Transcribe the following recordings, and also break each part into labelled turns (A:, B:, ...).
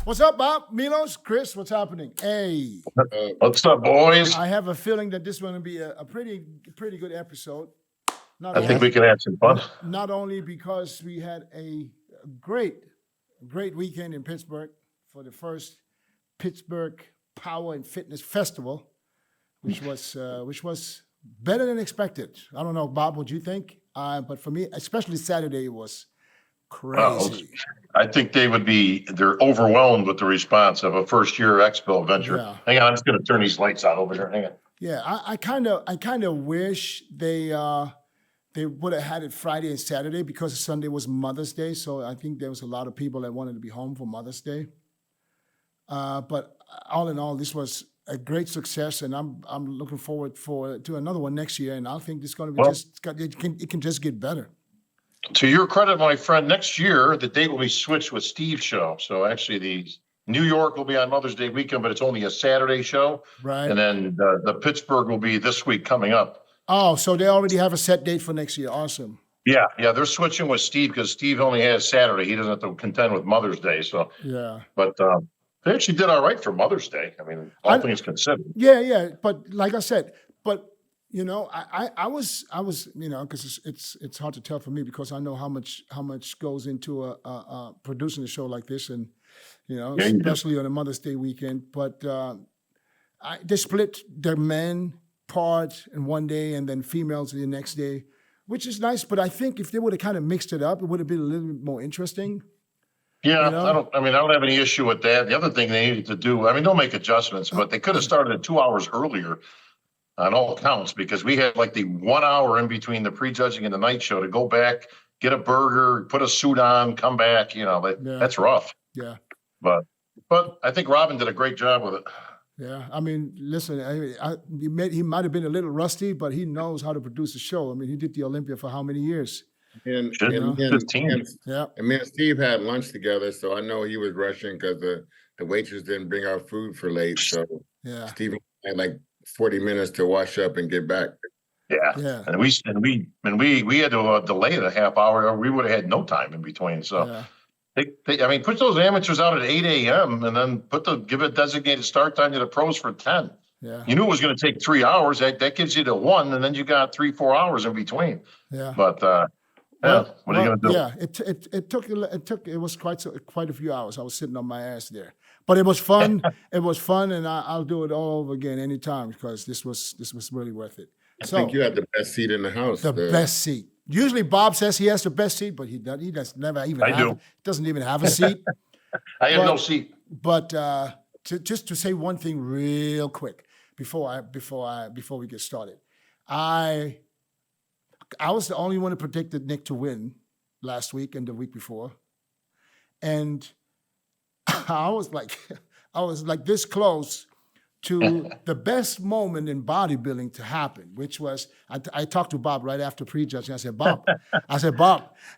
A: What's up, Bob? Milos, Chris, what's happening? Hey.
B: What's up, boys?
A: I have a feeling that this is going to be a pretty good episode.
B: I think we can have some fun.
A: Not only because we had a great weekend in Pittsburgh for the first Pittsburgh Power and Fitness Festival, which was better than expected. I don't know, Bob, what you think? But for me, especially Saturday, it was crazy.
B: I think they're overwhelmed with the response of a first-year expo venture.
A: Yeah.
B: Hang on, I'm just going to turn these lights out over here. Hang on.
A: Yeah, I kind of wish they would have had it Friday and Saturday because Sunday was Mother's Day. So I think there was a lot of people that wanted to be home for Mother's Day. But all in all, this was a great success, and I'm looking forward to another one next year. And I think it's going to be it can just get better.
B: To your credit, my friend, next year the date will be switched with Steve's show. So actually, the New York will be on Mother's Day weekend, but it's only a Saturday show.
A: Right.
B: And then the Pittsburgh will be this week coming up.
A: Oh, so they already have a set date for next year. Awesome.
B: Yeah, they're switching with Steve because Steve only has Saturday. He doesn't have to contend with Mother's Day. So
A: yeah.
B: But they actually did all right for Mother's Day. I mean, all things considered.
A: Yeah. But like I said, I was because it's hard to tell for me because I know how much goes into producing a show like this, and especially on a Mother's Day weekend. But they split the men part in one day and then females the next day, which is nice. But I think if they would have kind of mixed it up, it would have been a little bit more interesting.
B: Yeah, I don't have any issue with that. The other thing they needed to do, they'll make adjustments, but they could have started it 2 hours earlier on all counts, because we had like the 1 hour in between the prejudging and the night show to go back, get a burger, put a suit on, come back. That's rough.
A: Yeah.
B: But I think Robin did a great job with it.
A: Yeah, listen, he might have been a little rusty, but he knows how to produce a show. He did the Olympia for how many years?
C: And
B: 15.
C: Yeah. And me and Steve had lunch together, so I know he was rushing because the waitress didn't bring our food for late. So
A: yeah,
C: Steve had like 40 minutes to wash up and get back.
B: Yeah. And we had to delay it a half hour, or we would have had no time in between. So. Yeah. They put those amateurs out at 8 a.m. and then give a designated start time to the pros for 10.
A: Yeah.
B: You knew it was going to take 3 hours. That gives you to 1, and then you got 3-4 hours in between.
A: Yeah.
B: But what are you going to do?
A: Yeah, it was quite a few hours. I was sitting on my ass there, but it was fun. It was fun, and I'll do it all over again anytime because this was really worth it.
C: I think you had the best seat in the house.
A: The best seat. Usually Bob says he has the best seat, but he doesn't even have a seat.
B: I have no seat.
A: But just to say one thing real quick before we get started, I was the only one who predicted Nick to win last week and the week before, and I was like this close to the best moment in bodybuilding to happen, which was, I talked to Bob right after prejudging. I said, Bob,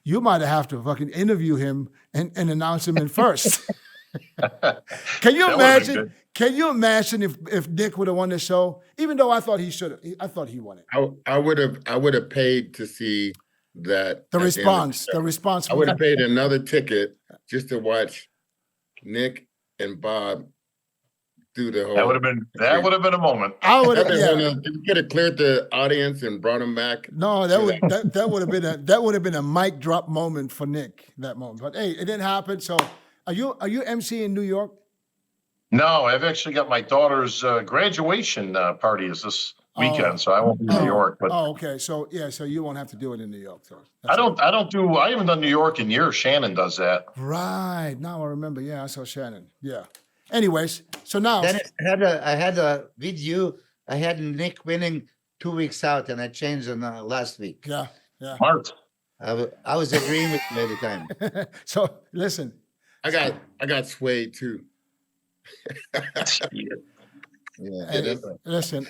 A: you might have to fucking interview him and announce him in first. Can you imagine? Can you imagine if Nick would have won the show? Even though I thought he should have, I thought he won it.
C: I would have paid to see that.
A: The response.
C: I would have paid another ticket just to watch Nick and Bob do the whole.
B: That would have been a moment.
A: I would have.
C: You could have cleared the audience and brought him back.
A: No, that would have been a mic drop moment for Nick. That moment, but hey, it didn't happen. So, are you MCing New York?
B: No, I've actually got my daughter's graduation party is this weekend, so I won't be in New York. But
A: okay. So you won't have to do it in New York. So
B: I haven't done New York in years. Shannon does that.
A: Right. Now I remember. Yeah, I saw Shannon. Yeah. Anyways, so now
D: then I had a video. I had Nick winning 2 weeks out, and I changed it last week.
A: Yeah.
B: Smart.
D: I was agreeing with you at the time.
A: So listen,
C: I got swayed too.
A: Yeah. Listen,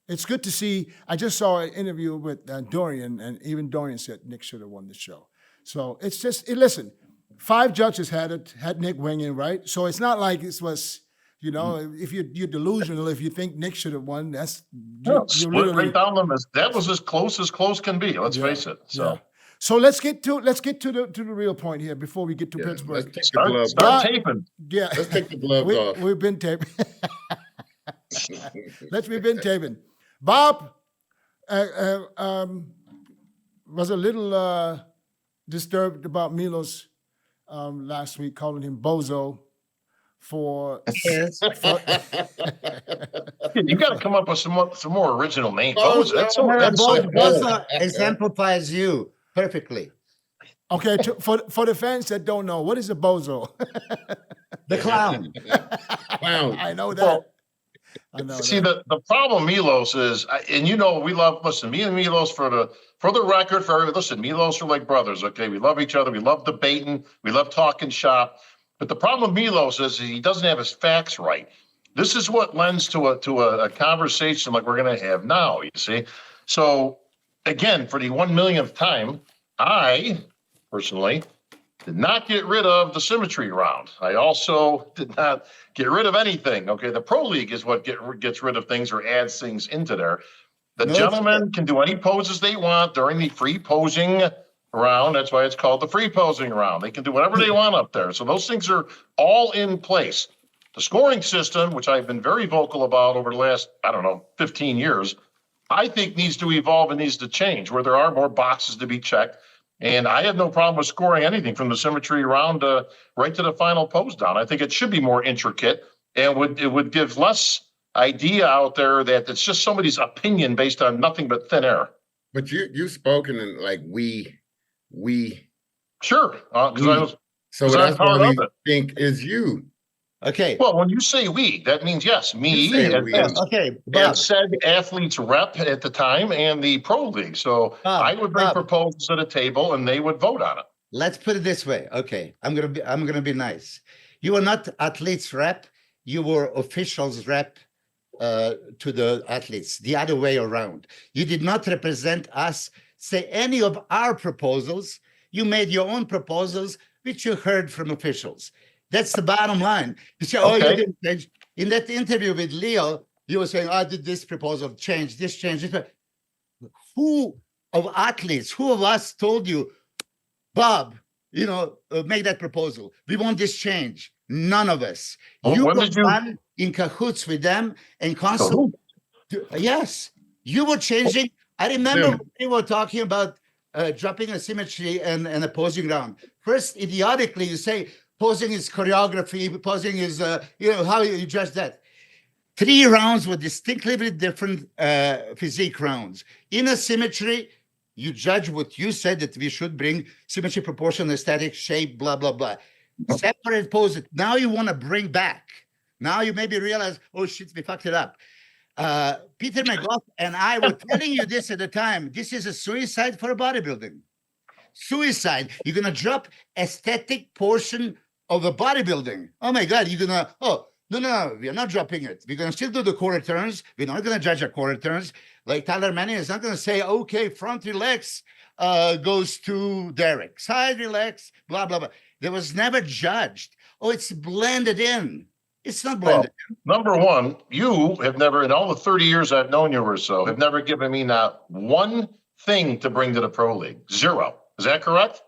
A: it's good to see. I just saw an interview with Dorian, and even Dorian said Nick should have won the show. So it's just listen. 5 judges had Nick winning, right? So it's not like it was, if you're delusional, if you think Nick should have won, that's
B: split right down the middle. That was as close can be. Let's face it. So
A: So let's get to the real point here before we get to
C: Yeah, let's
A: Pittsburgh.
C: take the gloves
B: Start
C: off.
B: taping.
A: Yeah,
C: Let's take the gloves off.
A: we've been taping. We've been taping. Bob was a little disturbed about Milos last week, calling him bozo for.
D: Yes.
B: You got to come up with some more original names.
C: Oh,
B: Bozo, that's
C: yeah.
B: that's so
D: Bozo exemplifies you perfectly.
A: Okay, for the fans that don't know, what is a bozo?
D: The clown.
C: Clown.
A: I know that.
B: Well,
A: I know
B: See,
A: that.
B: the problem Milos is, and we love, listen, me and Milos for the record, listen, Milos are like brothers, okay? We love each other. We love debating. We love talking shop. But the problem with Milos is he doesn't have his facts right. This is what lends to a conversation like we're going to have now, you see? So again, for the 1 millionth time, I personally did not get rid of the symmetry round. I also did not get rid of anything. Okay, the Pro League is what gets rid of things or adds things into there. The
D: No,
B: gentlemen can do any poses they want during the free posing round. That's why it's called the free posing round. They can do whatever they want up there. So those things are all in place. The scoring system, which I've been very vocal about over the last, 15 years, I think needs to evolve and needs to change, where there are more boxes to be checked. And I have no problem with scoring anything from the symmetry round right to the final pose down. I think it should be more intricate, and it would give less idea out there that it's just somebody's opinion based on nothing but thin air.
C: But you've spoken in like we.
B: Sure, because I was.
C: So
B: 'cause
C: that's
B: I'm part
C: what
B: of
C: we
B: it.
C: think is you.
D: Okay.
B: Well, when you say we, that means yes, me
C: You say
B: and,
C: we.
D: Okay, Bob.
B: and said athletes rep at the time and the Pro League. So
D: Bob,
B: I would bring
D: Bob.
B: proposals to the table and they would vote on it.
D: Let's put it this way. Okay, I'm gonna be nice. You were not athletes rep. You were officials rep to the athletes. The other way around. You did not represent us. Say any of our proposals. You made your own proposals, which you heard from officials. That's the bottom line. You say, oh, you
B: Okay.
D: didn't change. In that interview with Leo, you were saying, I did this proposal, change this, change this. Who of athletes, who of us told you, Bob, make that proposal. We want this change. None of us.
B: Well,
D: You
B: when
D: were
B: did you-
D: one in cahoots with them and
B: So
D: constantly.
B: who?
D: Yes, you were changing. I remember
C: Tim.
D: when we were talking about dropping a symmetry and a posing round. First, idiotically, you say posing is choreography, posing is, how you judge that. 3 rounds were distinctly different physique rounds. In a symmetry, you judge what you said that we should bring symmetry, proportion, aesthetic, shape, blah, blah, blah. Separate poses. Now you want to bring back. Now you maybe realize, oh shit, we fucked it up. Peter McGough and I were telling you this at the time. This is a suicide for bodybuilding. Suicide. You're going to drop aesthetic portion of a bodybuilding. Oh my God, you're going to, no, we're not dropping it. We're going to still do the core turns. We're not going to judge our core turns. Like Tyler Manning is not going to say, okay, front relax goes to Derek. Side relax, blah, blah, blah. There was never judged. Oh, it's blended in. It's not blended.
B: Well, number one, you have never, in all the 30 years I've known you or so, have never given me not one thing to bring to the Pro League. 0. Is that correct?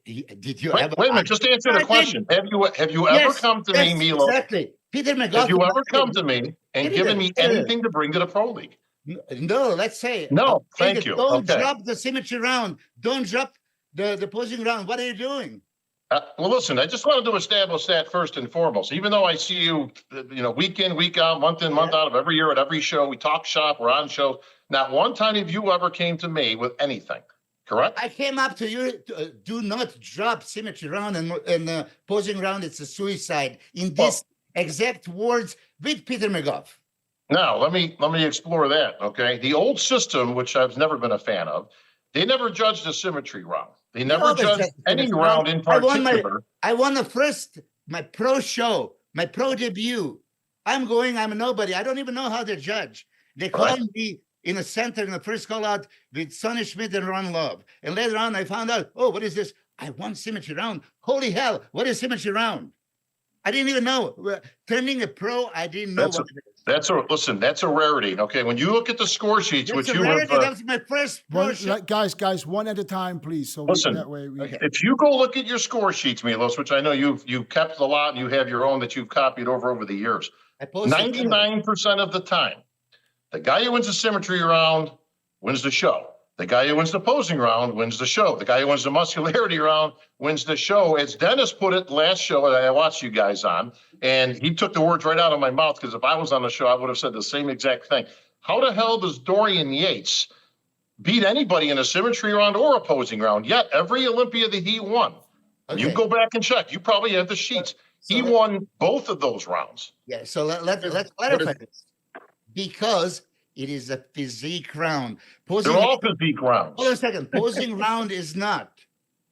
D: Did you
B: Wait,
D: ever?
B: wait a minute, just answer
D: I
B: the
D: did.
B: question. Have you ever
D: Yes,
B: come to
D: yes,
B: me, Milo?
D: Exactly. Peter McGough.
B: Have you ever come to me and
D: Did
B: given
D: it,
B: me
D: did it.
B: anything to bring to the Pro League?
D: No, let's say.
B: No, thank
D: David,
B: you.
D: Don't
B: Okay.
D: drop the symmetry round. Don't drop the posing round. What are you doing?
B: Well, listen, I just wanted to establish that first and foremost. Even though I see you, week in, week out, month in, month out of every year at every show, we talk shop, we're on shows. Not one time have you ever came to me with anything, correct?
D: I came up to you. Do not drop symmetry round and posing round. It's a suicide. In this exact words with Peter McGough.
B: Now, let me explore that, okay? The old system, which I've never been a fan of, they never judged the symmetry round. They never
D: always
B: judged
D: judged the
B: any
D: symmetry
B: round
D: round.
B: in particular.
D: I won my pro show, my pro debut. I'm a nobody. I don't even know how they judge. They called me in a center in the first call out with Sonny Schmidt and Ron Love. And later on, I found out, oh, what is this? I won symmetry round. Holy hell, what is symmetry round? I didn't even know. Turning a pro, I didn't know what it is.
B: That's a rarity. Okay, when you look at the score sheets,
D: That's
B: which
D: a
B: you have,
D: rarity. That was my first pro
A: One,
D: show.
A: guys, one at a time, please. So
B: Listen,
A: that way we.
D: Okay.
B: if you go look at your score sheets, Milos, which I know you've kept a lot, and you have your own that you've copied over the years.
D: I posted
B: 99% of the time, the guy who wins the symmetry round wins the show. The guy who wins the posing round wins the show. The guy who wins the muscularity round wins the show. As Dennis put it last show that I watched you guys on, and he took the words right out of my mouth, because if I was on the show, I would have said the same exact thing. How the hell does Dorian Yates beat anybody in a symmetry round or a posing round? Yet every Olympia that he won,
D: Okay.
B: you go back and check. You probably have the sheets.
D: So
B: He won both of those rounds.
D: Yeah, so let's clarify this. Because it is a physique round. Posing,
B: They're all physique rounds.
D: hold on a second. Posing round is not.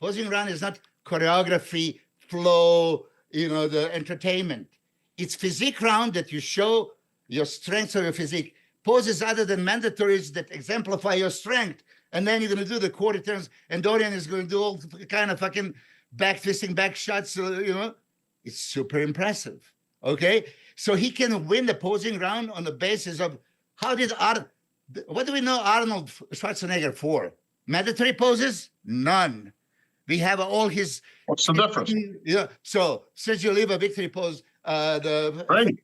D: Posing round is not choreography, flow, the entertainment. It's physique round that you show your strengths of your physique. Poses other than mandatories that exemplify your strength. And then you're going to do the quarter turns, and Dorian is going to do all kind of fucking back twisting, back shots, It's super impressive. Okay? So he can win the posing round on the basis of what do we know Arnold Schwarzenegger for? Mandatory poses? None. We have all his.
B: What's the difference?
D: Yeah. So Sergio Oliva victory pose.
B: Right.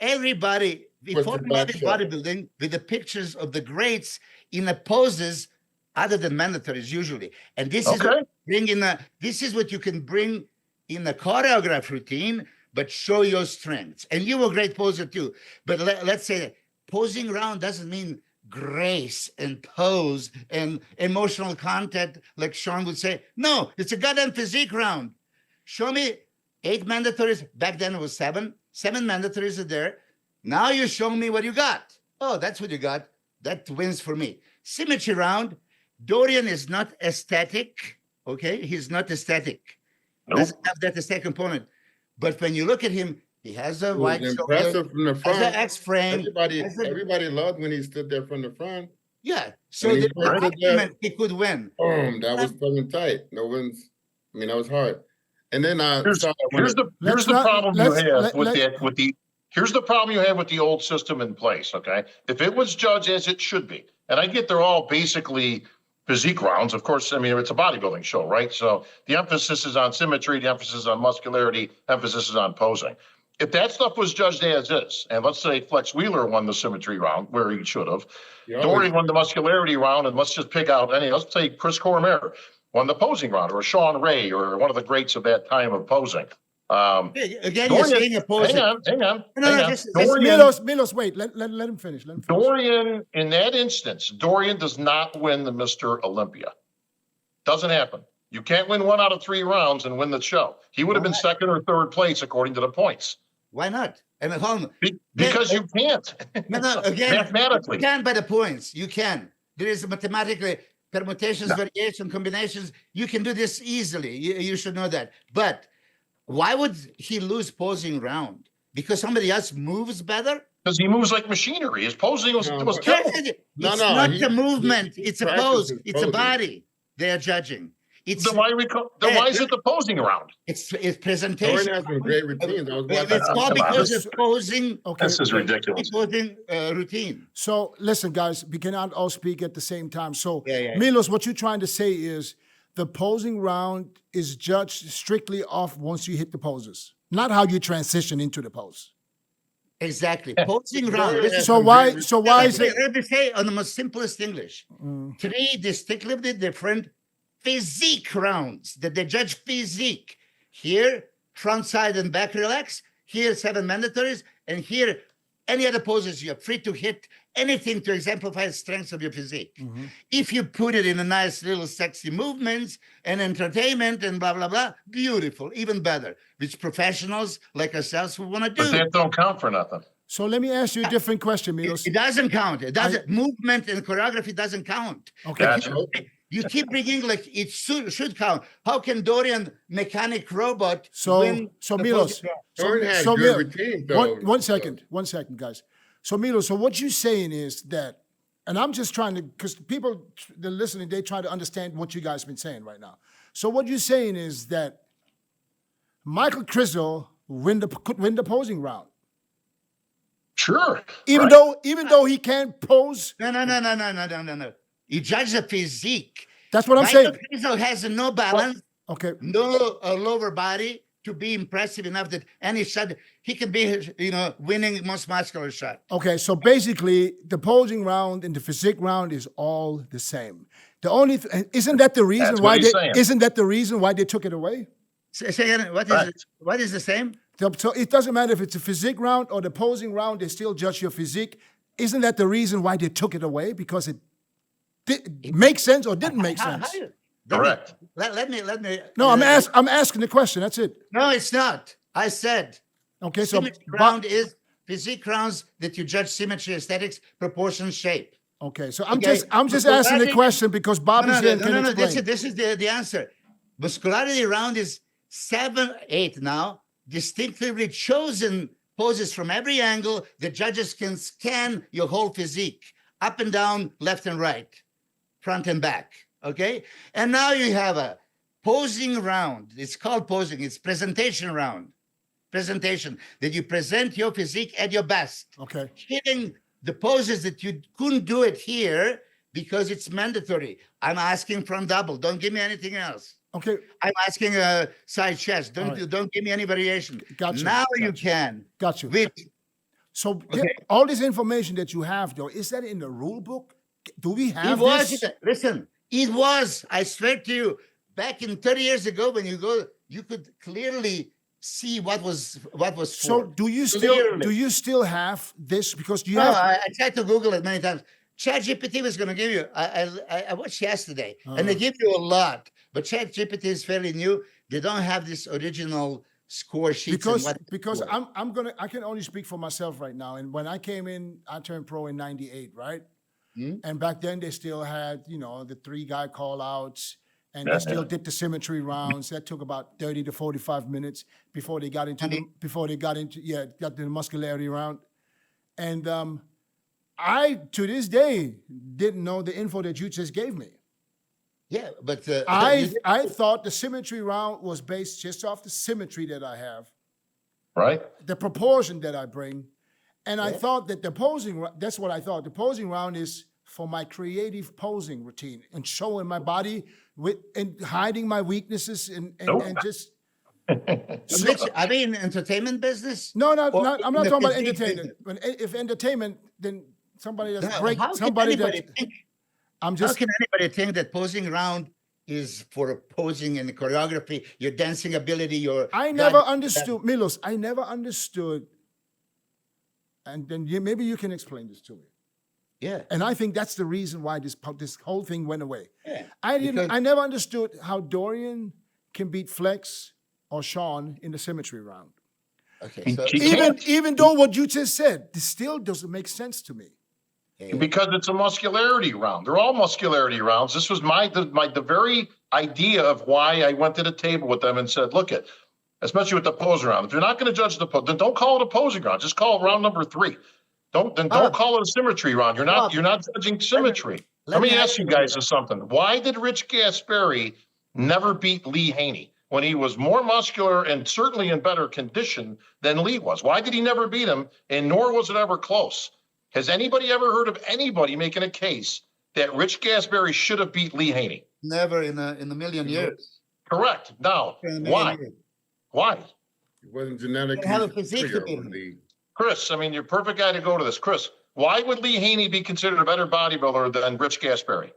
D: Everybody before bodybuilding with the pictures of the greats in the poses other than mandatories usually, and this is this is what you can bring in the choreograph routine, but show your strengths. And you were a great poser too. But let's say that posing round doesn't mean grace and pose and emotional content, like Sean would say. No, it's a goddamn physique round. Show me 8 mandatories. Back then it was 7. 7 mandatories are there. Now you show me what you got. Oh, that's what you got. That wins for me. Symmetry round. Dorian is not aesthetic. Okay, he's not aesthetic.
B: Nope.
D: Doesn't have that aesthetic component. But when you look at him, he has a wide shoulder,
C: impressive from the front.
D: has an X-frame.
C: Everybody loved when he stood there from the front.
D: Yeah. So
C: When he
D: the
C: first did that-
D: argument he could win.
C: Boom, that was fucking tight. No one's. I mean, that was hard. And then I
B: Here's
C: saw
B: the
A: Let's
B: problem you
A: not-
B: have
A: let's-
B: with the here's the problem you have with the old system in place. Okay, if it was judged as it should be, and I get they're all basically physique rounds. Of course, I mean it's a bodybuilding show, right? So the emphasis is on symmetry, the emphasis is on muscularity, emphasis is on posing. If that stuff was judged as is, and let's say Flex Wheeler won the symmetry round where he should have, Dorian won the muscularity round, and let's just pick out any. Let's say Chris Cormier won the posing round, or Sean Ray, or one of the greats of that time of posing.
D: Again, you're saying opposing.
B: Hang on.
A: Milos, wait. Let him finish.
B: Dorian, in that instance, Dorian does not win the Mr. Olympia. Doesn't happen. You can't win 1 out of 3 rounds and win the show. He would have been second or third place according to the points.
D: Why not? And hold on.
B: Because you can't.
D: No, again,
B: Mathematically.
D: you can by the points. You can. There is mathematically permutations, variation, combinations. You can do this easily. You should know that. But why would he lose posing round? Because somebody else moves better?
B: Because he moves like machinery. His posing was killed.
D: It's not the movement. It's a pose. It's a body. They are judging.
B: Then why is it the posing round?
D: It's presentation.
C: Dorian has some great routines.
D: It's all because of posing.
A: Okay.
B: This is ridiculous.
D: Posing routine.
A: So listen, guys, we cannot all speak at the same time. So
D: Yeah.
A: Milos, what you're trying to say is the posing round is judged strictly off once you hit the poses, not how you transition into the pose.
D: Exactly. Posing round.
A: So why is it?
D: Let me say on the most simplest English. 3 distinctly different physique rounds that they judge physique. Here, front, side, and back relax. Here, 7 mandatories. And here, any other poses you're free to hit anything to exemplify the strengths of your physique. If you put it in a nice little sexy movements and entertainment and blah, blah, blah, beautiful, even better, which professionals like ourselves would want to do.
B: But that don't count for nothing.
A: So let me ask you a different question, Milos.
D: It doesn't count. It doesn't. Movement and choreography doesn't count.
A: Okay.
B: Gotcha.
D: You keep bringing like it should count. How can Dorian mechanic robot win?
A: So
D: the
A: Milos,
D: posing round?
C: Dorian had
A: so
C: good
A: Mil-
C: routines, though.
A: one second, guys. So Milos, so what you're saying is that, and I'm just trying to, because people they're listening, they try to understand what you guys been saying right now. So what you're saying is that Michael Krizzo could win the posing round.
B: Sure.
A: Even
B: right.
A: though he can't pose.
D: No. You judge the physique.
A: That's what I'm saying.
D: Krizzo has no balance,
A: Okay.
D: no lower body to be impressive enough that any shot he can be, winning most muscular shot.
A: Okay, so basically, the posing round and the physique round is all the same. The only isn't that the reason
B: That's
A: why
B: what he's saying.
A: isn't that the reason why they took it away?
D: Say again, what is
B: Right.
D: it? What is the same?
A: So it doesn't matter if it's a physique round or the posing round; they still judge your physique. Isn't that the reason why they took it away? Because it makes sense or didn't make sense?
B: Correct.
D: Let me.
A: No, I'm asking the question. That's it.
D: No, it's not. I said.
A: Okay, so
D: Symmetry round is physique rounds that you judge symmetry, aesthetics, proportion, shape.
A: okay, so I'm
D: Okay,
A: just asking the
D: muscularity-
A: question because Bob is here and can explain.
D: This is the answer. Muscularity round is 7, 8 now, distinctively chosen poses from every angle. The judges can scan your whole physique, up and down, left and right, front and back. Okay, and now you have a posing round. It's called posing. It's presentation round. Presentation that you present your physique at your best.
A: Okay.
D: Hitting the poses that you couldn't do it here because it's mandatory. I'm asking from double. Don't give me anything else.
A: Okay.
D: I'm asking a side chest.
A: All right.
D: Don't give me any variation.
A: Gotcha,
D: Now you
A: gotcha.
D: can.
A: Got you.
D: With
A: So
D: Okay.
A: all this information that you have, though, is that in the rule book? Do we
D: it
A: have
D: was.
A: this?
D: Listen, it was. I swear to you, back in 30 years ago, when you go, you could clearly see what was
A: So
D: for.
A: do you still have this? Because you
D: No,
A: have
D: I tried to Google it many times. ChatGPT was going to give you. I watched yesterday, and they give you a lot. But ChatGPT is fairly new. They don't have this original score sheets.
A: because I can only speak for myself right now. And when I came in, I turned pro in '98, right? And back then they still had the 3-guy call outs. And they still did the symmetry rounds. That took about 30 to 45 minutes before they got into the muscularity round. And I, to this day, didn't know the info that you just gave me.
D: Yeah, but
A: I thought the symmetry round was based just off the symmetry that I have,
B: Right.
A: the proportion that I bring. And I thought that that's what I thought. The posing round is for my creative posing routine and showing my body and hiding my weaknesses and just.
D: Are we in entertainment business?
A: No,
D: Or
A: I'm not
D: in the
A: talking about
D: physique
A: entertainment. If entertainment, then somebody that's
D: business?
A: break
D: How can
A: somebody
D: anybody
A: that
D: think?
A: I'm
D: How
A: just.
D: can anybody think that posing round is for posing and choreography, your dancing ability, your
A: I never understood, Milos. I never understood. And then maybe you can explain this to me.
D: Yeah.
A: And I think that's the reason why this whole thing went away.
D: Yeah,
A: I never understood how Dorian can beat Flex or Sean in the symmetry round.
D: Okay. So
A: Even though what you just said, this still doesn't make sense to me.
B: Because it's a muscularity round. They're all muscularity rounds. This was the very idea of why I went to the table with them and said, look at, especially with the posing round. If you're not going to judge the pose, then don't call it a posing round. Just call it round number 3. Don't call it a symmetry round. You're not judging symmetry. Let me ask you guys something. Why did Rich Gaspari never beat Lee Haney when he was more muscular and certainly in better condition than Lee was? Why did he never beat him? And nor was it ever close. Has anybody ever heard of anybody making a case that Rich Gaspari should have beat Lee Haney?
D: Never in a million years.
B: Correct. Now, why? Why?
C: It wasn't genetically
D: have a physique
C: superior
D: to beat
C: over
D: him.
C: the-
B: Chris, I mean, you're a perfect guy to go to this. Chris, why would Lee Haney be considered a better bodybuilder than Rich Gaspari?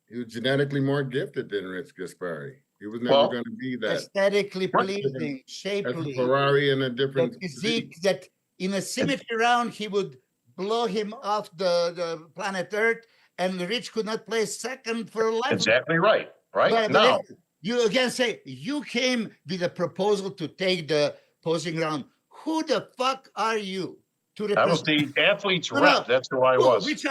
C: He was genetically more gifted than Rich Gaspari. He was never
B: Well,
C: going to be that.
D: Aesthetically pleasing,
C: That's a
D: shapely.
C: Ferrari and a
D: The
C: different
D: physique that in a symmetry round, he would blow him off the planet Earth, and Rich could not play second for life.
B: Exactly right. Right
D: But
B: now,
D: listen, you again say you came with a proposal to take the posing round. Who the fuck are you to
B: I was
D: represent?
B: the athlete's
D: No,
B: rep. That's who I was.
D: Which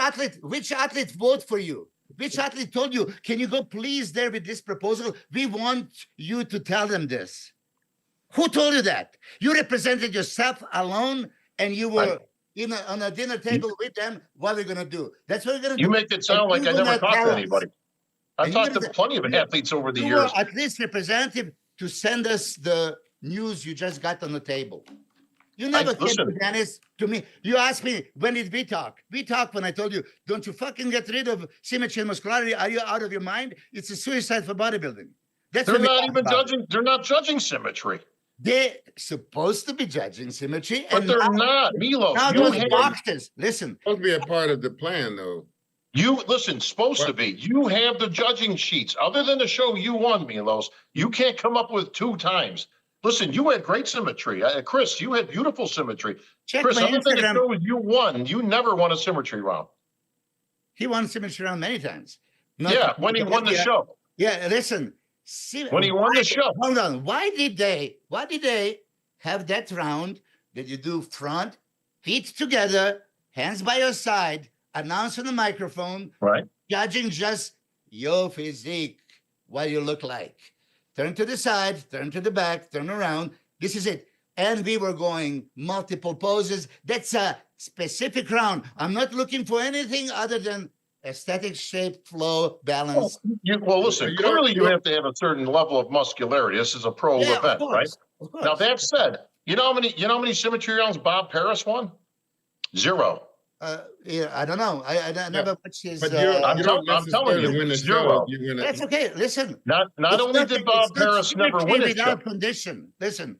D: athlete vote for you? Which athlete told you, can you go please there with this proposal? We want you to tell them this. Who told you that? You represented yourself alone and you were on a dinner table with them. What are we going to do? That's what we're going to do.
B: You make it sound like
D: And
B: I
D: you will
B: never
D: not
B: talked
D: tell
B: to
D: us.
B: anybody. I
D: And
B: talked
D: you
B: to
D: will-
B: plenty of athletes over the
D: You
B: years.
D: were at least representative to send us the news you just got on the table. You never came
B: listen.
D: to Dennis to me. You asked me, when did we talk? We talked when I told you, don't you fucking get rid of symmetry and muscularity. Are you out of your mind? It's a suicide for bodybuilding. That's
B: They're
D: what we
B: not
D: talked
B: even
D: about.
B: judging. They're not judging symmetry,
D: They're supposed to be judging symmetry.
B: but they're not. Milos,
D: Now
B: you
D: those
B: have
D: doctors, listen,
C: Supposed to be a part of the plan, though.
B: supposed to be. You have the judging sheets. Other than the show you won, Milos, you can't come up with 2 times. Listen, you had great symmetry. Chris, you had beautiful symmetry.
D: check
B: Chris,
D: my
B: other than the
D: Instagram.
B: show you won, you never won a symmetry round.
D: He won symmetry round many times.
B: Yeah, when he won the show.
D: Yeah, listen.
B: When he won the show.
D: Hold on. Why did they have that round that you do front, feet together, hands by your side, announce on the microphone,
B: Right.
D: judging just your physique, what you look like. Turn to the side, turn to the back, turn around. This is it. And we were going multiple poses. That's a specific round. I'm not looking for anything other than aesthetic, shape, flow, balance.
B: Well, listen, clearly you have to have a certain level of muscularity. This is a pro
D: Yeah,
B: event, right?
D: Of course.
B: Now that said, you know how many symmetry rounds Bob Paris won? 0.
D: Yeah, I don't know. I never watched his.
C: But
B: I'm
C: you don't
B: telling
C: necessarily
B: you,
C: win the
B: 0.
C: show. You win
D: That's
C: it.
D: okay. Listen.
B: Not
D: it's
B: only did Bob
D: it's not
B: Paris never
D: symmetry
B: win it,
D: without condition. Listen,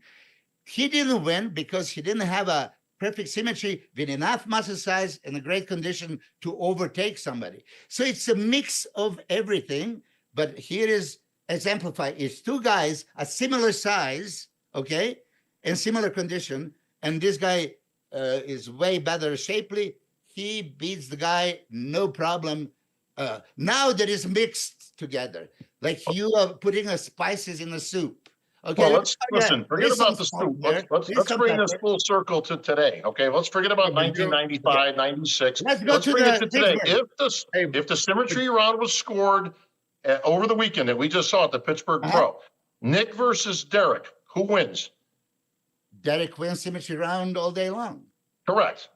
D: he didn't win because he didn't have a perfect symmetry with enough muscle size and a great condition to overtake somebody. So it's a mix of everything. But here is exemplified: it's 2 guys a similar size, okay, and similar condition, and this guy is way better shapely. He beats the guy, no problem. Now that is mixed together, like you are putting spices in a soup. Okay.
B: Well, let's listen. Forget
D: there's
B: about
D: some
B: the
D: salt
B: soup.
D: there,
B: Let's
D: there's some
B: bring this
D: pepper.
B: full circle to today. Okay, let's forget about
C: Yeah, but you don't-
B: 1995, 96.
D: Let's go
B: Let's
D: to
B: bring it
D: the
B: to today.
D: Pittsburgh.
B: If the symmetry round was scored over the weekend that we just saw at the Pittsburgh
D: Uh-huh.
B: Pro, Nick versus Derek, who wins?
D: Derek wins symmetry round all day long.
B: Correct.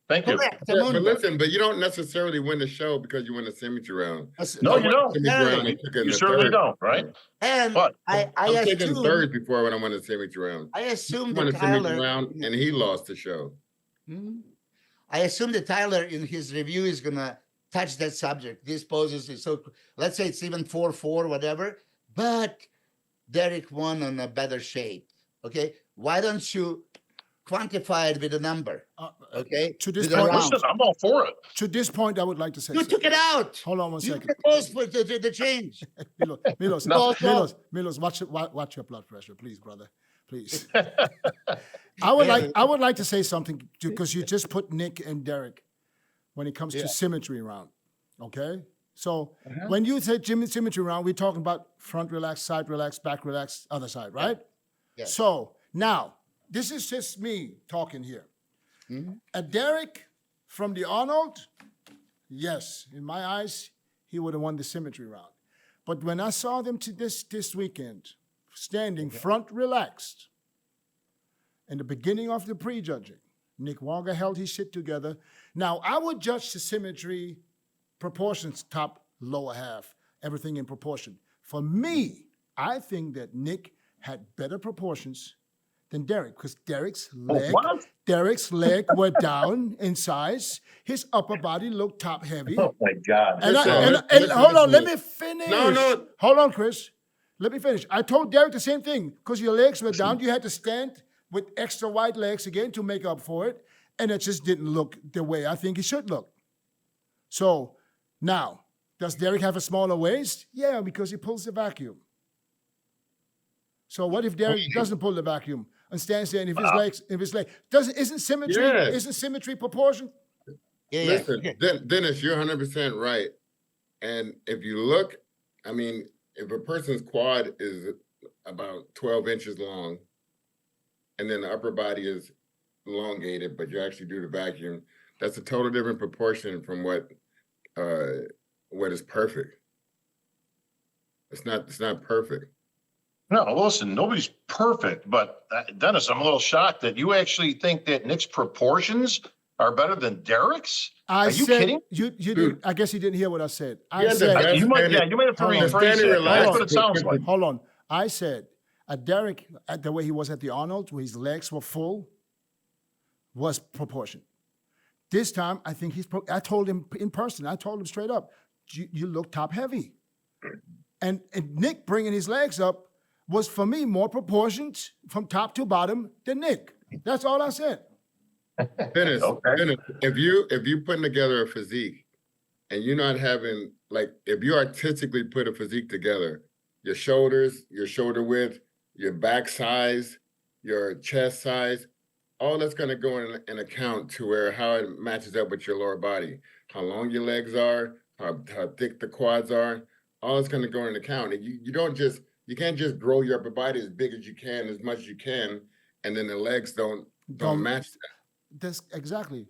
B: Thank you.
D: Correct.
C: Yeah, but listen, but you don't necessarily win the show because you win the symmetry round.
B: No, you don't.
C: Symmetry round, they took it in
B: You
C: the
B: certainly
C: third.
B: don't, right?
D: And
B: But
D: I
C: I'm taking
D: assume,
C: third before when I won the symmetry round.
D: I assume
C: He won
D: that
C: the symmetry
D: Tyler,
C: round and he lost the show.
D: Hmm? I assume that Tyler in his review is gonna touch that subject. These poses is so, let's say it's even 4-4, whatever, but Derek won on a better shape. Okay, why don't you quantify it with a number? Okay,
A: To this
D: With a
A: point,
D: round.
B: listen, I'm all for it.
A: To this point, I would like to say
D: You
A: something.
D: took it out.
A: Hold on one
D: You
A: second.
D: proposed for the change.
A: Milos,
B: No.
A: Milos, watch your blood pressure, please, brother, please. I would like to say something because you just put Nick and Derek when it comes to symmetry round, okay? So when you say symmetry round, we're talking about front relax, side relax, back relax, other side, right?
D: Yes.
A: So now, this is just me talking here. A Derek from the Arnold, yes, in my eyes, he would have won the symmetry round. But when I saw them this weekend, standing front relaxed, in the beginning of the prejudging, Nick Walker held his shit together. Now, I would judge the symmetry, proportions, top, lower half, everything in proportion. For me, I think that Nick had better proportions than Derek, because Derek's leg were down in size. His upper body looked top heavy.
B: Oh my God.
A: And,
C: Listen,
A: hold on, let me finish.
C: No.
A: Hold on, Chris. Let me finish. I told Derek the same thing, because your legs were down. You had to stand with extra wide legs again to make up for it. And it just didn't look the way I think it should look. So now, does Derek have a smaller waist? Yeah, because he pulls the vacuum. So what if Derek doesn't pull the vacuum and stands there and if his leg isn't symmetry proportion?
C: Listen, Dennis, you're 100% right. And if you look, I mean, if a person's quad is about 12 inches long, and then the upper body is elongated, but you actually do the vacuum, that's a total different proportion from what is perfect. It's not perfect.
B: No, listen, nobody's perfect, but Dennis, I'm a little shocked that you actually think that Nick's proportions are better than Derek's. Are you kidding?
A: You did, I guess you didn't hear what I said. I
C: Yeah,
A: said,
B: You might have to rephrase it. That's what it sounds like.
A: hold on. I said, Derek, at the way he was at the Arnold, where his legs were full, was proportion. This time, I think I told him in person, I told him straight up, you look top heavy. And Nick bringing his legs up was, for me, more proportioned from top to bottom than Nick. That's all I said.
C: Dennis,
B: Okay.
C: Dennis, if you putting together a physique and you're not having, like, if you artistically put a physique together, your shoulders, your shoulder width, your back size, your chest size, all that's going to go in account to where how it matches up with your lower body, how long your legs are, how thick the quads are, all that's going to go in account. And you can't just grow your upper body as big as you can, as much as you can, and then the legs don't match that.
A: That's exactly.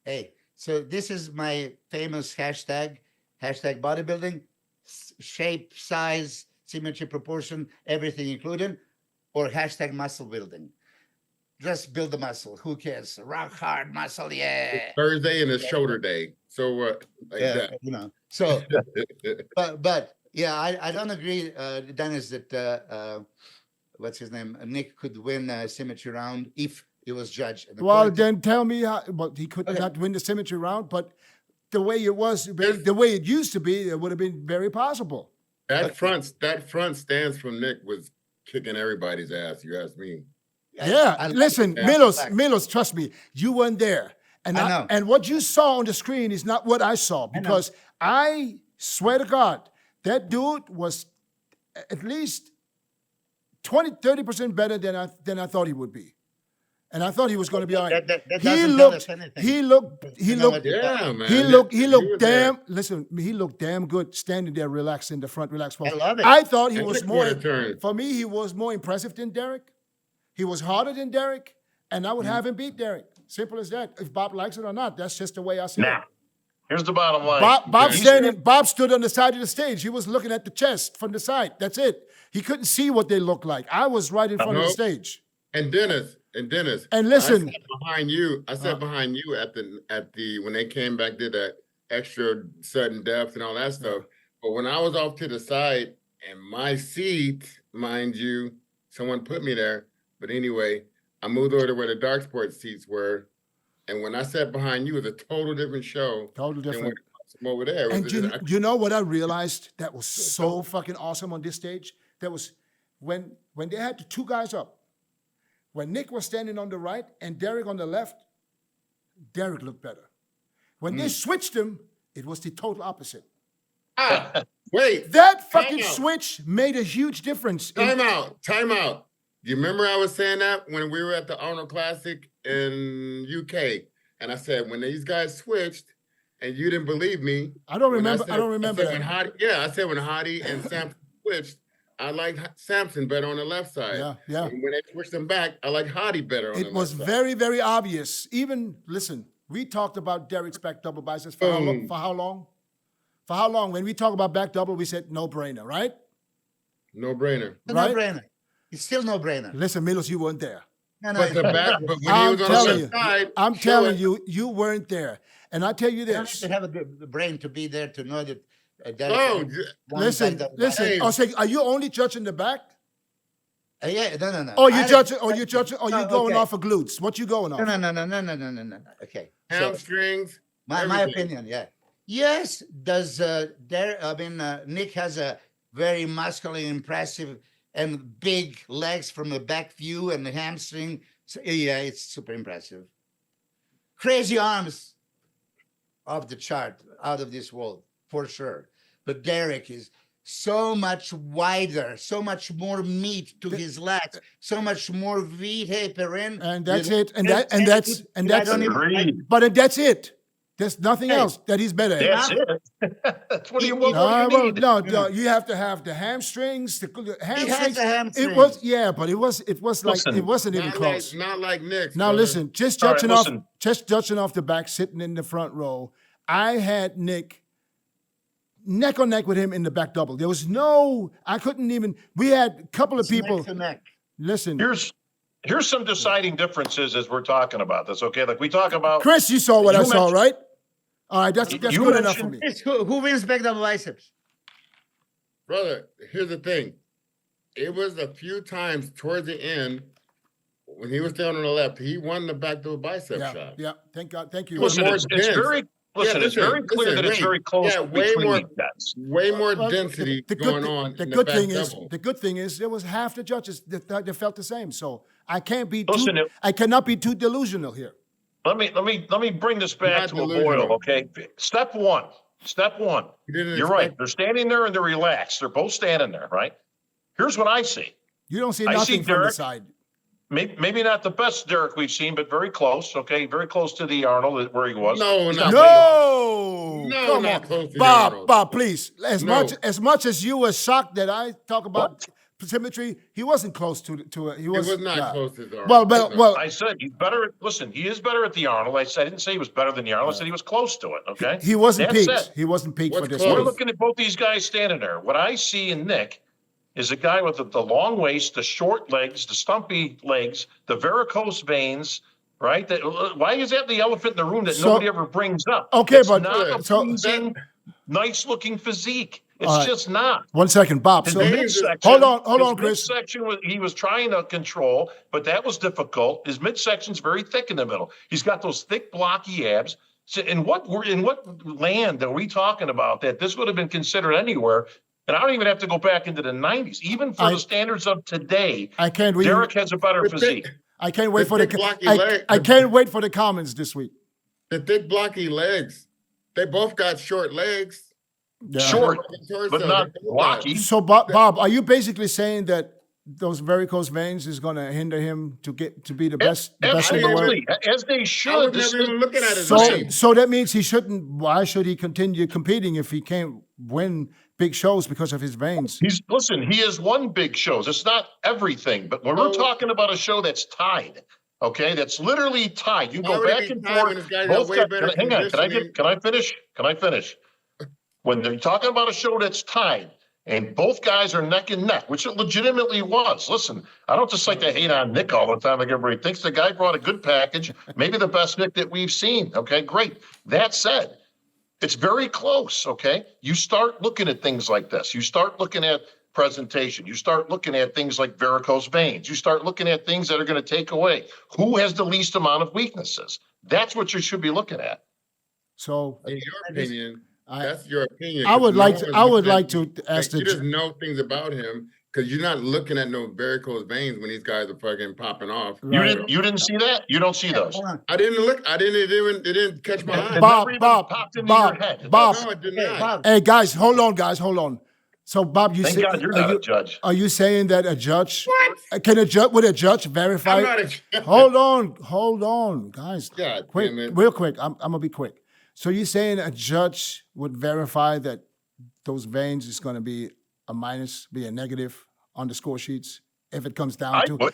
D: Hey, so this is my famous hashtag bodybuilding, shape, size, symmetry, proportion, everything included, or hashtag muscle building. Just build the muscle. Who cares? Rock hard muscle, yeah.
C: It's Thursday and it's shoulder day. So what? That.
D: You know. So, but yeah, I don't agree, Dennis, that what's his name? Nick could win a symmetry round if it was judged.
A: Well, then tell me how. Well, he could not win the symmetry round, but the way it was, the way it used to be, it would have been very possible.
C: That front stance from Nick was kicking everybody's ass. You ask me.
A: Yeah, listen, Milos, trust me, you weren't there, and
D: I know.
A: And what you saw on the screen is not what I saw, because I swear to God, that dude was at least 20-30% better than I thought he would be. And I thought he was going to be all right. He looked damn. Listen, he looked damn good standing there, relaxed in the front, relaxed.
D: I love it.
A: I thought he was more.
C: Turn.
A: For me, he was more impressive than Derek. He was harder than Derek, and I would have him beat Derek. Simple as that. If Bob likes it or not, that's just the way I see it.
B: Now, here's the bottom line.
A: Bob stood on the side of the stage. He was looking at the chest from the side. That's it. He couldn't see what they looked like. I was right in front of the stage.
C: And Dennis.
A: And listen,
C: I sat behind you at the when they came back, did that extra sudden depth and all that stuff. But when I was off to the side and my seat, mind you, someone put me there. But anyway, I moved over to where the dark sports seats were. And when I sat behind you, it was a total different show.
A: Total different.
C: From over there.
A: And you know what I realized that was so fucking awesome on this stage? That was when they had the two guys up. When Nick was standing on the right and Derek on the left, Derek looked better. When they switched him, it was the total opposite.
C: Wait.
A: That fucking switch made a huge difference.
C: Time out. You remember I was saying that when we were at the Arnold Classic in UK, and I said when these guys switched, and you didn't believe me.
A: I don't remember that.
C: I said when Hadi and Samson switched, I like Samson better on the left side.
A: Yeah.
C: And when they switched them back, I like Hadi better on the left side.
A: It was very, very obvious. Even, listen, we talked about Derek's back double biceps for how long? For how long? When we talk about back double, we said no brainer, right?
C: No brainer.
A: Right?
D: No brainer. It's still no brainer.
A: Listen, Milos, you weren't there.
D: No.
C: But when he was on the left side,
A: I'm telling you, you weren't there. And I tell you
D: You
A: this.
D: don't have a brain to be there to know that.
A: Listen.
C: Hey.
A: Oh, say, are you only judging the back?
D: Yeah, no.
A: Or you going off of glutes? What you going off?
D: No. Okay.
C: Hamstrings.
D: My opinion, yeah. Yes, Nick has a very muscular, impressive, and big legs from the back view and the hamstring. So, yeah, it's super impressive. Crazy arms off the chart, out of this world, for sure. But Derek is so much wider, so much more meat to his lats, so much more vertebra in.
A: And that's it. That's it. There's nothing else that he's better at.
B: That's it. That's what do you need?
A: No, you have to have the hamstrings. The hamstrings.
D: He has the hamstrings.
A: It was, but it was like it wasn't even close.
C: Not like Nick.
A: Now listen, just judging off the back, sitting in the front row, I had Nick neck on neck with him in the back double. There was I couldn't even. We had a couple of people.
D: Neck to neck.
A: Listen.
B: Here's some deciding differences as we're talking about this. Okay, like we talk about.
A: Chris, you saw what I saw, right? All right, that's good enough for me.
D: Who wins back double biceps?
C: Brother, here's the thing. it was a few times towards the end when he was still on the left, he won the backdoor bicep
A: Yeah,
C: shot.
A: yeah. Thank God. Thank you.
C: It was
B: Listen,
C: more
B: it's
C: dense.
B: very, listen, it's very clear that it's very close
C: way
B: between
C: more,
B: these guys.
C: way more
A: Well,
C: density
A: the
C: going
A: good,
C: on
A: the
C: in the
A: good
C: back
A: thing is,
C: double.
A: the good thing is, there was half the judges that felt the same. So I can't be
B: Listen,
A: too. I cannot be too delusional here.
B: Let me bring this back
C: Not
B: to a
C: delusional.
B: boil, okay? Step one.
C: You didn't
B: You're right.
C: expect-
B: They're standing there and they're relaxed. They're both standing there, right? Here's what I see.
A: You don't see
B: I
A: nothing
B: see
A: from the
B: Derek.
A: side.
B: Maybe not the best Derek we've seen, but very close. Okay, very close to the Arnold where he was.
C: No,
B: He's
C: not
B: not
A: No,
C: No,
A: come
C: not
A: on,
C: close to the
A: Bob.
C: Arnold.
A: Bob, please.
C: No.
A: As much as you were shocked that I talk about symmetry, he wasn't close to it. He was
C: not
A: yeah.
C: close to the Arnold.
A: Well.
B: I said he's better. Listen, he is better at the Arnold. I didn't say he was better than the Arnold. I said he was close to it. Okay,
A: He wasn't
B: That's
A: peaked.
B: it.
A: He wasn't peaked for
C: What's
A: this
C: close?
B: We're
A: one.
B: looking at both these guys standing there. What I see in Nick is a guy with the long waist, the short legs, the stumpy legs, the varicose veins, right? Why is that the elephant in the room that
A: So-
B: nobody ever brings up?
A: Okay,
B: It's
A: but-
B: not a
A: so-
B: pleasing, nice-looking physique. It's
A: All right.
B: just not.
A: 1 second, Bob.
B: His
A: So
B: midsection,
A: hold on,
B: his
A: Chris.
B: midsection he was trying to control, but that was difficult. His midsection's very thick in the middle. He's got those thick, blocky abs. So in what land are we talking about that this would have been considered anywhere? And I don't even have to go back into the 90s. Even for the standards of today,
A: I can't wait.
B: Derek has a better physique.
A: I can't wait
C: the
A: for the.
C: thick, blocky
A: I,
C: leg-
A: I can't wait for the comments this week.
C: The thick blocky legs. They both got short legs.
A: Yeah.
B: Short,
C: Torso,
B: but not
C: they both got-
B: blocky.
A: So Bob, are you basically saying that those varicose veins is going to hinder him to be the best in the world?
B: Absolutely, as they
C: I
B: should.
C: was never even looking at it.
A: So,
C: the same.
A: so that means he shouldn't. Why should he continue competing if he can't win big shows because of his veins?
B: He has won big shows. It's not everything, but when we're
C: No.
B: talking about a show that's tied, okay, that's literally tied. You
C: Why
B: go
C: would it
B: back
C: be
B: and
C: tied when
B: forth.
C: this guy got
B: Both
C: way
B: guys-
C: better
B: hang on,
C: conditioning?
B: can I finish? Can I finish? When they're talking about a show that's tied and both guys are neck and neck, which it legitimately was. Listen, I don't just like to hate on Nick all the time like everybody thinks. The guy brought a good package, maybe the best Nick that we've seen. Okay, great. That said, it's very close, okay? You start looking at things like this. You start looking at presentation. You start looking at things like varicose veins. You start looking at things that are going to take away. Who has the least amount of weaknesses? That's what you should be looking at.
A: So
C: In your opinion,
A: I-
C: that's your opinion.
A: I would
C: 'cause
A: like
C: no
A: to.
C: one
A: I would
C: looks at
A: like to ask
C: you just
A: the.
C: know things about him because you're not looking at no varicose veins when these guys are fucking popping off.
A: Right.
B: You didn't see that? You don't see those.
D: Hold on.
C: I didn't look. It didn't catch my eye.
A: Bob,
B: never even
A: Bob,
B: popped into
A: Bob,
B: your head.
A: Bob.
C: No, it did
D: Hey,
C: not.
D: Bob,
A: Hey guys, hold on. So Bob, you
B: Thank
A: say,
B: God you're
A: are
B: not
A: you,
B: a judge.
A: are you saying that a judge
C: What?
A: can a judge would a judge verify?
C: I'm not a judge.
A: Hold on, guys.
C: God
A: quick,
C: damn it.
A: real quick. I'm gonna be quick. So you're saying a judge would verify that those veins is going to be a minus, be a negative on the score sheets if it comes down
B: I
A: to?
B: would.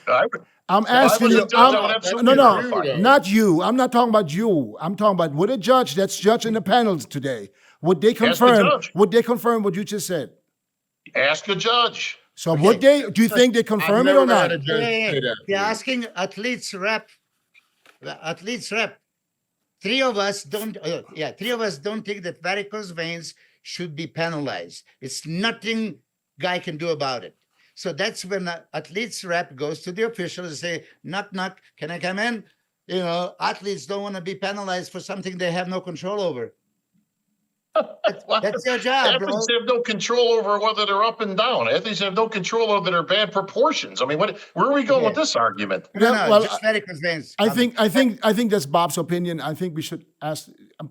A: I'm
B: If I
A: asking
B: was a
A: you.
B: judge, I would
A: No,
B: absolutely
A: no,
B: verify it.
A: not you. I'm not talking about you. I'm talking about would a judge that's judging the panels today, would they
B: the
A: confirm?
B: judge.
A: Would they confirm what you just said?
B: Ask a judge.
A: So would they? Do you think they
C: I've
A: confirm it
C: never
A: or not?
C: had a judge say that.
D: you're asking athletes rep. The athletes rep. Three of us don't think that varicose veins should be penalized. It's nothing guy can do about it. So that's when the athletes rep goes to the officials and say, knock, knock, can I come in? You know, athletes don't want to be penalized for something they have no control over. That's your job, bro.
B: Athletes have no control over whether they're up and down. Athletes have no control over their bad proportions. I mean, where are we going with this argument?
D: No,
A: Yeah, well,
D: just varicose veins.
A: I think that's Bob's opinion. I think we should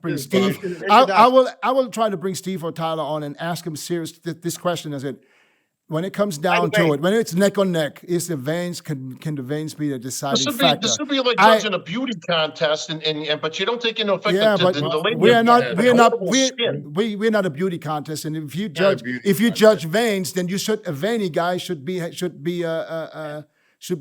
A: bring
C: Yes,
A: Steve.
C: Bob.
A: I will try to bring Steve or Tyler on and ask him this question. I said, when it comes down to it, when it's neck on neck, is the veins can the veins be a deciding factor?
B: This would be like judging a beauty contest, and but you don't take into effect
A: Yeah, but
B: the lady
A: we're
B: with
A: not
B: the horrible skin.
A: we're not a beauty contest. And if you
C: Not a
A: judge
C: beauty
A: judge veins, then a veiny guy should be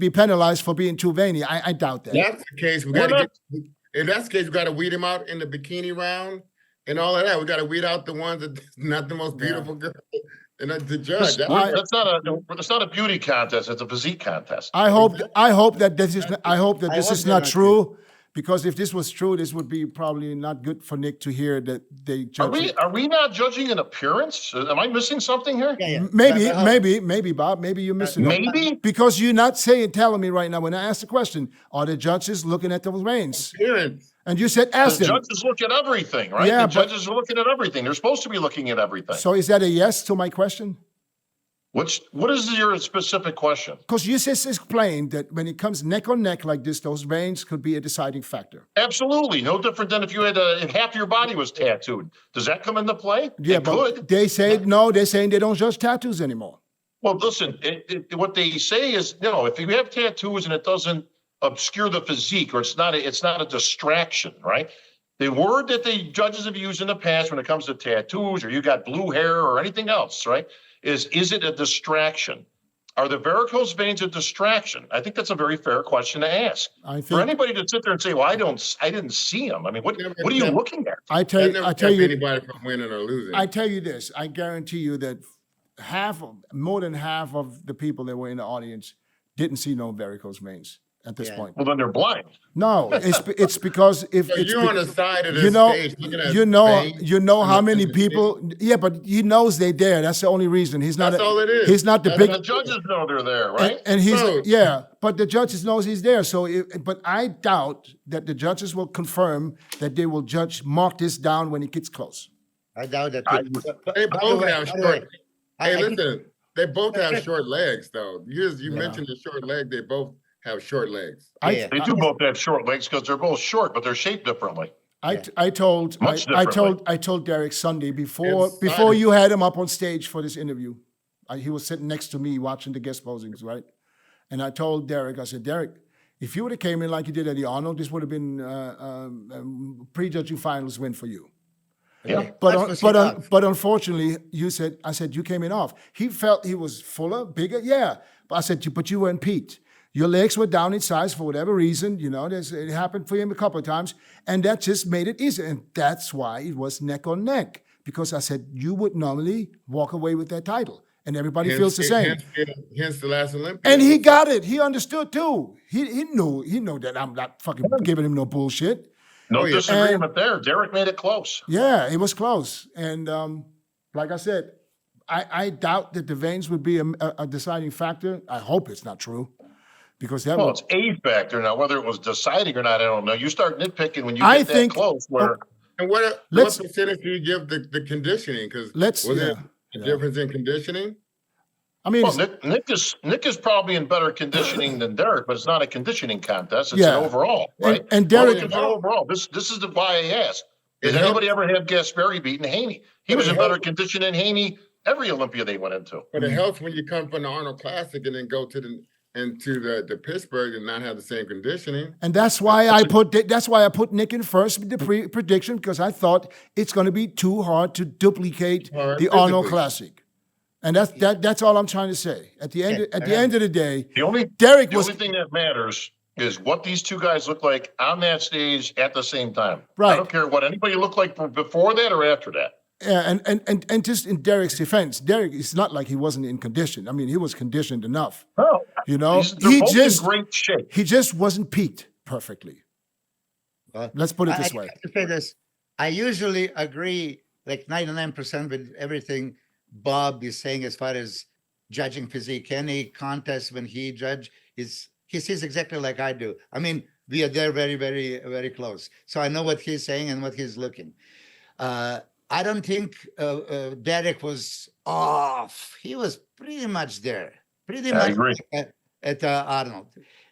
A: penalized for being too veiny. I doubt that.
C: If that's the case, we
B: We're
C: got
B: not-
C: to if that's the case, we got to weed him out in the bikini round and all of that. We got to weed out the ones that not the most beautiful girl. And the judge.
B: That's not a beauty contest. It's a physique contest.
A: I hope that this is not true, Because if this was true, this would be probably not good for Nick to hear that they
B: Are
A: judge.
B: we not judging an appearance? Am I missing something here?
D: Yeah.
A: Maybe, Bob. Maybe you're missing it.
B: Maybe?
A: Because you're not telling me right now when I asked the question, are the judges looking at those reins?
C: Appearance.
A: And you said ask
B: The
A: them.
B: judges look at everything, right?
A: Yeah,
B: The judges are looking at everything. They're supposed to be looking at everything.
A: So is that a yes to my question?
B: What is your specific question?
A: Because you just explained that when it comes neck on neck like this, those veins could be a deciding factor.
B: Absolutely. No different than if you had if half your body was tattooed. Does that come into play?
A: Yeah,
B: it
A: but
B: could.
A: they say no. They're saying they don't judge tattoos anymore.
B: Well, listen, what they say is, if you have tattoos and it doesn't obscure the physique, or it's not a distraction, right? The word that the judges have used in the past when it comes to tattoos, or you got blue hair or anything else, right? Is it a distraction? Are the varicose veins a distraction? I think that's a very fair question to ask. For anybody to sit there and say, "Well, I didn't see him." I mean, what are you looking at?
A: I tell you,
C: anybody from winning or losing.
A: I tell you this. I guarantee you that more than half of the people that were in the audience didn't see no varicose veins at this point.
B: Well, then they're blind.
A: No, it's because if
C: So
A: it's
C: you're on the side of this stage looking at
A: you know how
C: veins
A: many
C: and
A: people. Yeah, but he knows they're there. That's the only reason. He's not.
C: That's all it is.
A: He's not the
C: That's
A: big.
B: The judges know they're there, right?
A: And he's
C: No.
A: but the judges knows he's there. So, but I doubt that the judges will confirm that they will mark this down when it gets close.
D: I doubt that.
C: They both have short. Hey,
D: I think-
C: listen, they both have short legs, though. You mentioned the short leg. They both have short legs.
D: Yeah.
B: They do both have short legs because they're both short, but they're shaped differently.
A: I told Derek Sunday before you had him up on stage for this interview. He was sitting next to me watching the guest posings, right? And I told Derek, I said, Derek, if you would have came in like you did at the Arnold, this would have been prejudging finals win for you.
B: Yeah.
A: But unfortunately, I said you came in off. He felt he was fuller, bigger, yeah. But I said, but you weren't peaked. Your legs were down in size for whatever reason. It happened for him a couple of times, and that just made it easier. And that's why it was neck on neck, because I said you would normally walk away with that title, and everybody feels the same.
C: Hence the last Olympia.
A: And he got it. He understood too. He knew that I'm not fucking giving him no bullshit.
B: No disagreement there. Derek made it close.
A: Yeah, it was close. And like I said, I doubt that the veins would be a deciding factor. I hope it's not true. Because
B: it's a factor. Now, whether it was deciding or not, I don't know. You start nitpicking when you get that close.
C: And what percentage do you give the conditioning? Because was it a difference in conditioning?
A: I mean,
B: Nick is probably in better conditioning than Derek, but it's not a conditioning contest. It's an overall, right?
A: And Derek,
B: overall. This is why I asked. Did anybody ever have Gasperi beating Haney? He was in better condition than Haney every Olympia they went into.
C: But it helps when you come from the Arnold Classic and then go to the Pittsburgh and not have the same conditioning.
A: And that's why I put Nick in first with the prediction, because I thought it's going to be too hard to duplicate the Arnold Classic. And that's all I'm trying to say. At the end of the day,
B: the only thing that matters is what these two guys look like on that stage at the same time.
A: Right.
B: I don't care what anybody looked like before that or after that.
A: Yeah, and just in Derek's defense, Derek, it's not like he wasn't in condition. I mean, he was conditioned enough.
B: Oh,
A: they're both in great shape. He just wasn't peaked perfectly. Let's put it this way.
D: I have to say this. I usually agree like 99% with everything Bob is saying as far as judging physique. Any contest when he judge he sees exactly like I do. I mean, we are there very, very, very close. So I know what he's saying and what he's looking. I don't think Derek was off. He was pretty much there. I agree. At Arnold.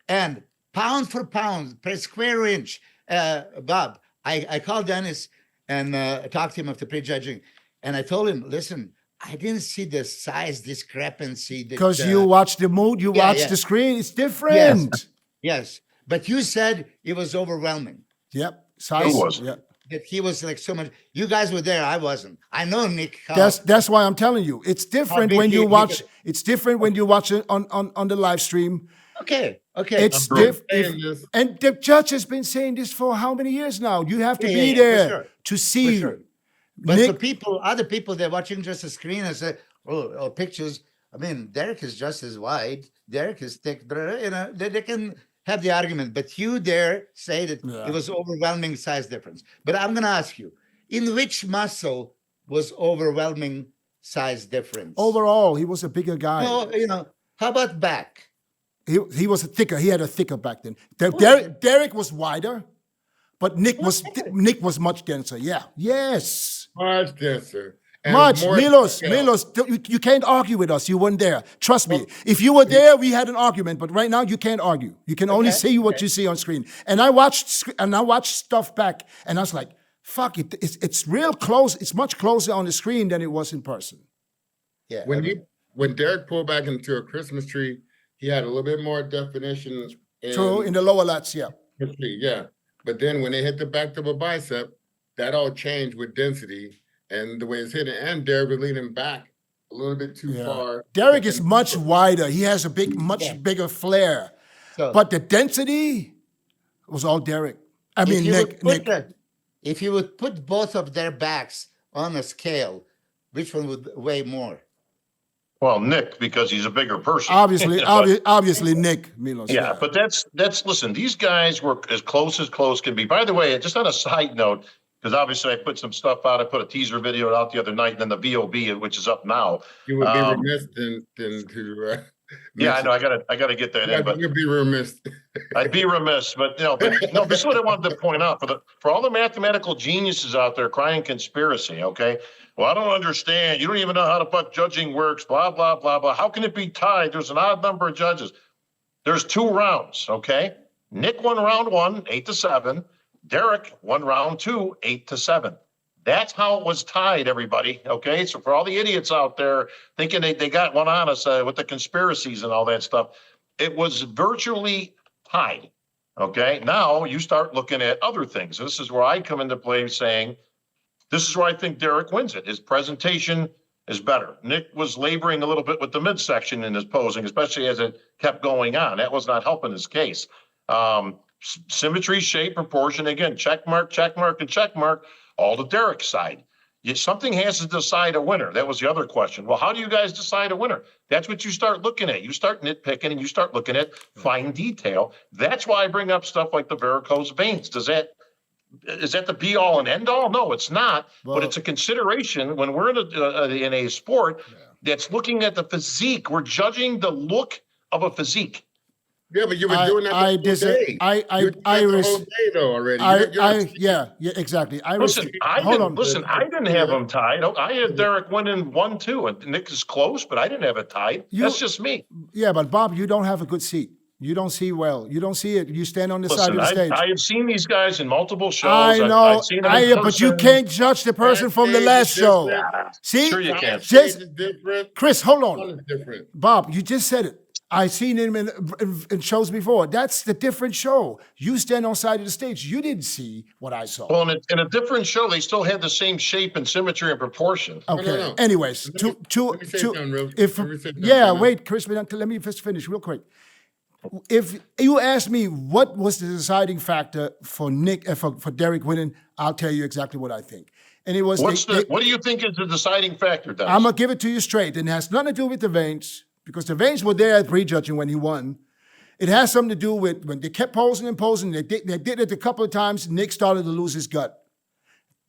D: And pound for pound, per square inch, Bob, I called Dennis and talked to him after prejudging. And I told him, listen, I didn't see the size discrepancy.
A: Because you watch the mood, you watch the screen, it's different.
D: Yes. But you said it was overwhelming.
A: Yep. Size.
B: It was.
A: Yep.
D: That he was like so much. You guys were there. I wasn't. I know Nick.
A: That's why I'm telling you. It's different when you watch. It's different when you watch it on the live stream.
D: Okay.
A: It's different. And the judge has been saying this for how many years now? You have to be there to see.
D: For sure. But for other people, they're watching just a screen and say, "Oh, pictures." I mean, Derek is just as wide. Derek is thick. They can have the argument, but you dare say that
A: Yeah.
D: it was overwhelming size difference. But I'm going to ask you, in which muscle was overwhelming size difference?
A: Overall, he was a bigger guy.
D: No, how about back?
A: He was thicker. He had a thicker back then. Derek was wider, but Nick was much denser. Yeah. Yes.
C: Much denser. And
A: Much.
C: more
A: Milos,
C: scale.
A: you can't argue with us. You weren't there. Trust me. If you were there, we had an argument. But right now, you can't argue. You can only see what you see on screen. And I watched stuff back, and I was like, "Fuck it! It's real close. It's much closer on the screen than it was in person."
D: Yeah.
C: When Derek pulled back into a Christmas tree, he had a little bit more definition.
A: True, in the lower lats, yeah.
C: Yeah. But then when they hit the back of a bicep, that all changed with density and the way it's hitting. And Derek was leaning back a little bit too far.
A: Derek is much wider. He has a much bigger flare.
D: So,
A: But the density was all Derek. I mean, Nick.
D: If you would put both of their backs on a scale, which one would weigh more?
B: Well, Nick, because he's a bigger person.
A: Obviously, Nick, Milos.
B: Yeah, but that's listen, these guys were as close can be. By the way, just on a side note, because obviously I put some stuff out. I put a teaser video out the other night, and then the VOB, which is up now.
C: You would be remiss than to.
B: Yeah, I know. I gotta get that in. But
C: you'd be remiss.
B: I'd be remiss, but this is what I wanted to point out for all the mathematical geniuses out there crying conspiracy. Okay, well, I don't understand. You don't even know how the fuck judging works. Blah blah blah blah. How can it be tied? There's an odd number of judges. There's 2 rounds. Okay, Nick won round 1, 8-7. Derek won round 2, 8-7. That's how it was tied, everybody. Okay, so for all the idiots out there thinking they got one on us with the conspiracies and all that stuff, it was virtually tied. Okay, now you start looking at other things. This is where I come into play saying, this is where I think Derek wins it. His presentation is better. Nick was laboring a little bit with the midsection in his posing, especially as it kept going on. That was not helping his case. Symmetry, shape, proportion, again, check mark, and check mark, all to Derek's side. Something has to decide a winner. That was the other question. Well, how do you guys decide a winner? That's what you start looking at. You start nitpicking and you start looking at fine detail. That's why I bring up stuff like the varicose veins. Is that the be all and end all? No, it's not.
A: Well,
B: but it's a consideration when we're in a sport that's looking at the physique. We're judging the look of a physique.
C: Yeah, but you were doing that the whole day. The whole day though already.
A: Yeah, exactly.
B: Listen, I didn't have him tied. I had Derek winning 1-2, and Nick is close, but I didn't have it tied. That's just me.
A: Yeah, but Bob, you don't have a good seat. You don't see well. You don't see it. You stand on the side of the stage.
B: I have seen these guys in multiple shows.
A: I know.
B: I've seen them in
A: but you can't judge the person from the last show. See?
B: Sure you can.
A: Chris, hold on. Bob, you just said it. I've seen him in shows before. That's the different show. You stand on side of the stage. You didn't see what I saw.
B: Well, in a different show, they still had the same shape and symmetry and proportion.
A: Okay.
C: No.
A: Anyways, wait, Chris, let me just finish real quick. If you ask me what was the deciding factor for Nick for Derek winning, I'll tell you exactly what I think. And it was
B: what do you think is the deciding factor, Dennis?
A: I'm gonna give it to you straight. It has nothing to do with the veins, because the veins were there at prejudging when he won. It has something to do with when they kept posing and posing. They did it a couple of times. Nick started to lose his gut.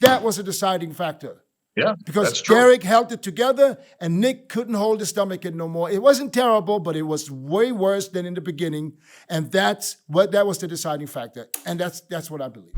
A: That was a deciding factor.
B: Yeah,
A: because Derek held it together and Nick couldn't hold his stomach in no more. It wasn't terrible, but it was way worse than in the beginning. And that was the deciding factor. And that's what I believe.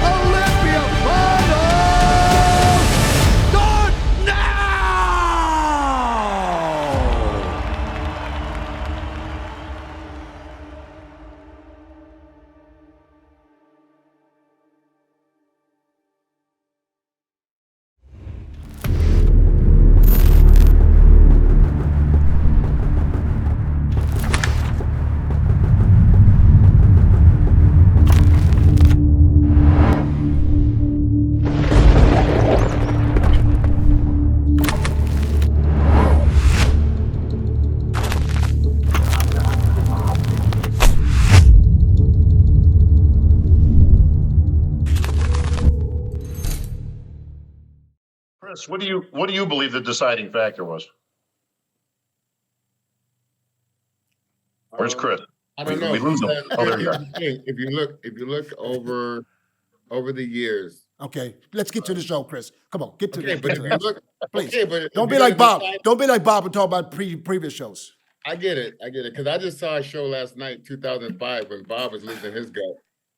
E: Olympia, Bonac!
B: Chris, what do you believe the deciding factor was? Where's Chris?
C: I don't know.
B: We lose him.
C: Because
B: Oh, there you
C: here's
B: are.
C: the thing. If you look over the years.
A: Okay, let's get to the show, Chris. Come on, get to
C: Okay,
A: the.
C: but if you look,
A: Please.
C: okay, but
A: Don't
C: if
A: be
C: you
A: like
C: look
A: Bob.
C: at the
A: Don't be like Bob and talk about previous shows.
C: I get it. Because I just saw a show last night, 2005, when Bob was losing his gut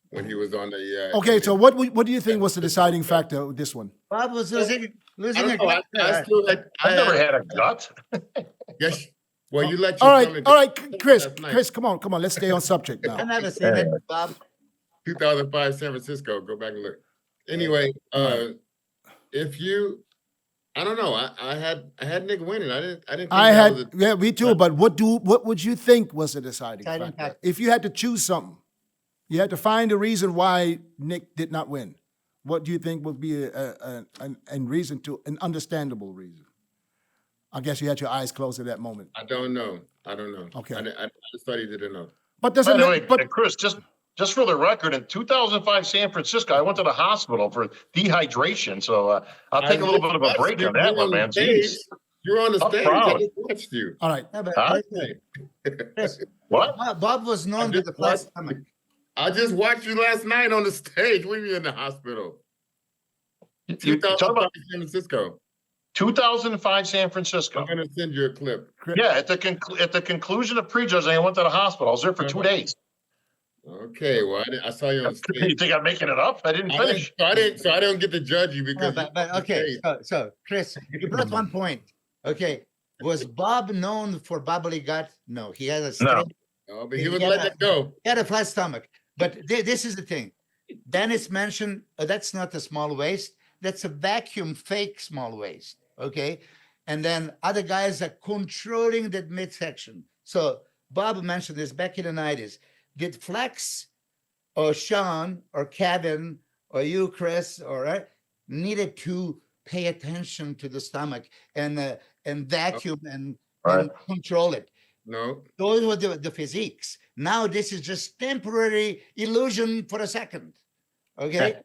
C: when he was on the.
A: Okay, so what do you think was the deciding factor of this one?
D: Bob was losing
C: I
D: a
C: don't know.
D: gut.
B: I've never had a gut.
C: Yes. Well, you let your
A: All
C: stomach
A: right, Chris,
C: last night.
A: Chcome on, let's stay on subject
D: I
A: now.
D: never seen it, Bob.
C: 2005 San Francisco. Go back and look. Anyway, if you, I don't know. I had Nick winning. I didn't. Think that was
A: Yeah, me too. But what would you think was the deciding
D: Deciding
A: factor?
D: factor.
A: If you had to choose something, you had to find a reason why Nick did not win. What do you think would be an understandable reason? I guess you had your eyes closed at that moment.
C: I don't know.
A: Okay.
C: I just thought he didn't know.
A: But
B: By
A: doesn't
B: the way,
A: but
B: Chris, just for the record, in 2005 San Francisco, I went to the hospital for dehydration. So I'll take a little bit of a break on that one, man. Jeez.
C: You're on the
B: I'm
C: stage.
B: proud.
C: I just watched you.
A: all right.
D: No, but
B: Huh?
D: Chris,
B: What?
D: Bob was known
C: I
D: with the
C: just
D: flat
C: watched-
D: stomach.
C: I just watched you last night on the stage. We were in the hospital.
B: You talking
C: 2005
B: about
C: San Francisco.
B: 2005 San Francisco?
C: I'm gonna send you a clip.
B: Yeah, at the conclusion of prejudging, I went to the hospital. I was there for 2 days.
C: Okay, well, I saw you on
B: You
C: stage.
B: think I'm making it up? I didn't
C: I
B: finish.
C: don't get to judge you
D: No,
C: because.
D: but okay, so Chris, you brought one point. Okay, was Bob known for bubbly gut? No, he had a straight,
C: Oh, but he would let that go.
D: he had a flat stomach. But this is the thing. Dennis mentioned that's not a small waist. That's a vacuum fake small waist. Okay, and then other guys are controlling that midsection. So Bob mentioned this back in the 90s. Did Flex or Sean or Kevin or you, Chris, needed to pay attention to the stomach and vacuum and control it?
C: No.
D: Those were the physiques. Now this is just temporary illusion for a second. Okay.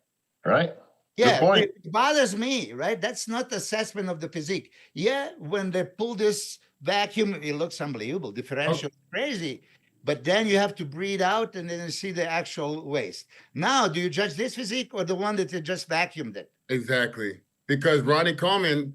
B: Right.
D: Yeah,
B: Good point.
D: it bothers me, right? That's not assessment of the physique. Yeah, when they pull this vacuum, it looks unbelievable. Differential, crazy. But then you have to breathe out and then you see the actual waist. Now, do you judge this physique or the one that you just vacuumed it?
C: Exactly. Because Ronnie Coleman,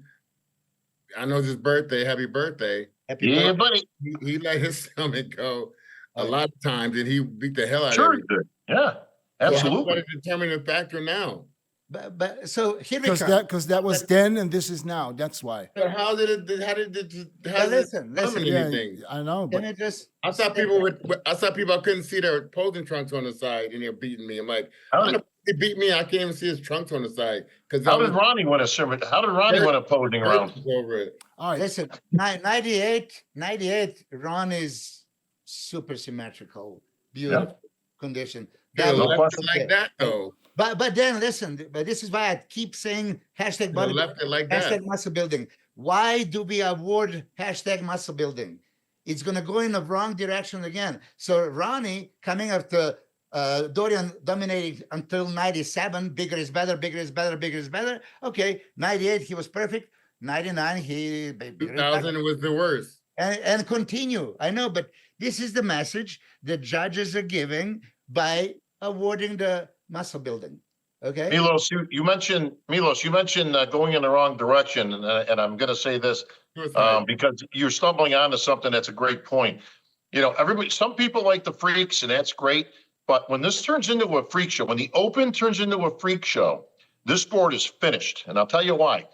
C: I know it's his birthday. Happy birthday.
D: Happy
B: Yeah,
D: birthday.
B: buddy.
C: He let his stomach go a lot of times, and he beat the hell out
B: Sure
C: of
B: he
C: it.
B: did. Yeah, absolutely.
C: That's a determining factor now.
D: But so here we come.
A: Because that was then and this is now. That's why.
C: But how did it
D: listen,
C: determine
A: Yeah,
C: anything?
A: I know.
D: Can
A: But
D: I just
C: I saw people I couldn't see their posing trunks on the side, and they're beating me. I'm like,
B: How
C: how
B: did,
C: he beat me? I can't even see his trunks on the side because
B: how did Ronnie win a sermon? How did Ronnie win a posing round?
C: over it.
A: all right.
D: listen, 98, Ron is super symmetrical, beautiful condition.
C: Yeah,
B: no
C: left
B: question.
C: it like that though.
D: But then listen, but this is why I keep saying hashtag body,
C: Left it like that.
D: hashtag muscle building. Why do we award hashtag muscle building? It's gonna go in the wrong direction again. So Ronnie coming after Dorian dominating until 97, bigger is better, bigger is better, bigger is better. Okay, 98, he was perfect. 99, he bigger is better.
C: 2000 was the worst.
D: And continue. I know, but this is the message the judges are giving by awarding the muscle building. Okay.
B: Milos, you mentioned going in the wrong direction, and I'm going to say this because you're stumbling onto something that's a great point. You know, some people like the freaks, and that's great. But when this turns into a freak show, when the Open turns into a freak show, this sport is finished, and I'll tell you why.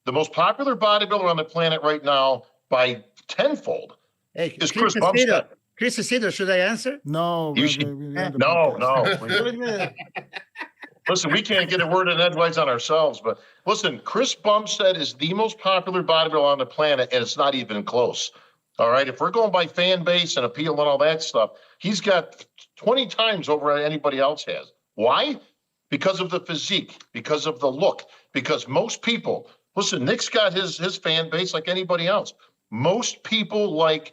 B: The most popular bodybuilder on the planet right now, by tenfold,
D: Hey,
B: is Chris Bumstead.
D: Chris Aceto, should I answer?
A: No.
B: You
A: we-
B: should-
A: we have to
B: No,
A: podcast.
B: no. Listen, we can't get a word in edgewise on ourselves, but listen, Chris Bumstead is the most popular bodybuilder on the planet, and it's not even close. All right. If we're going by fan base and appeal and all that stuff, he's got 20 times over anybody else has. Why? Because of the physique, because of the look, because most people, listen, Nick's got his fan base like anybody else. Most people like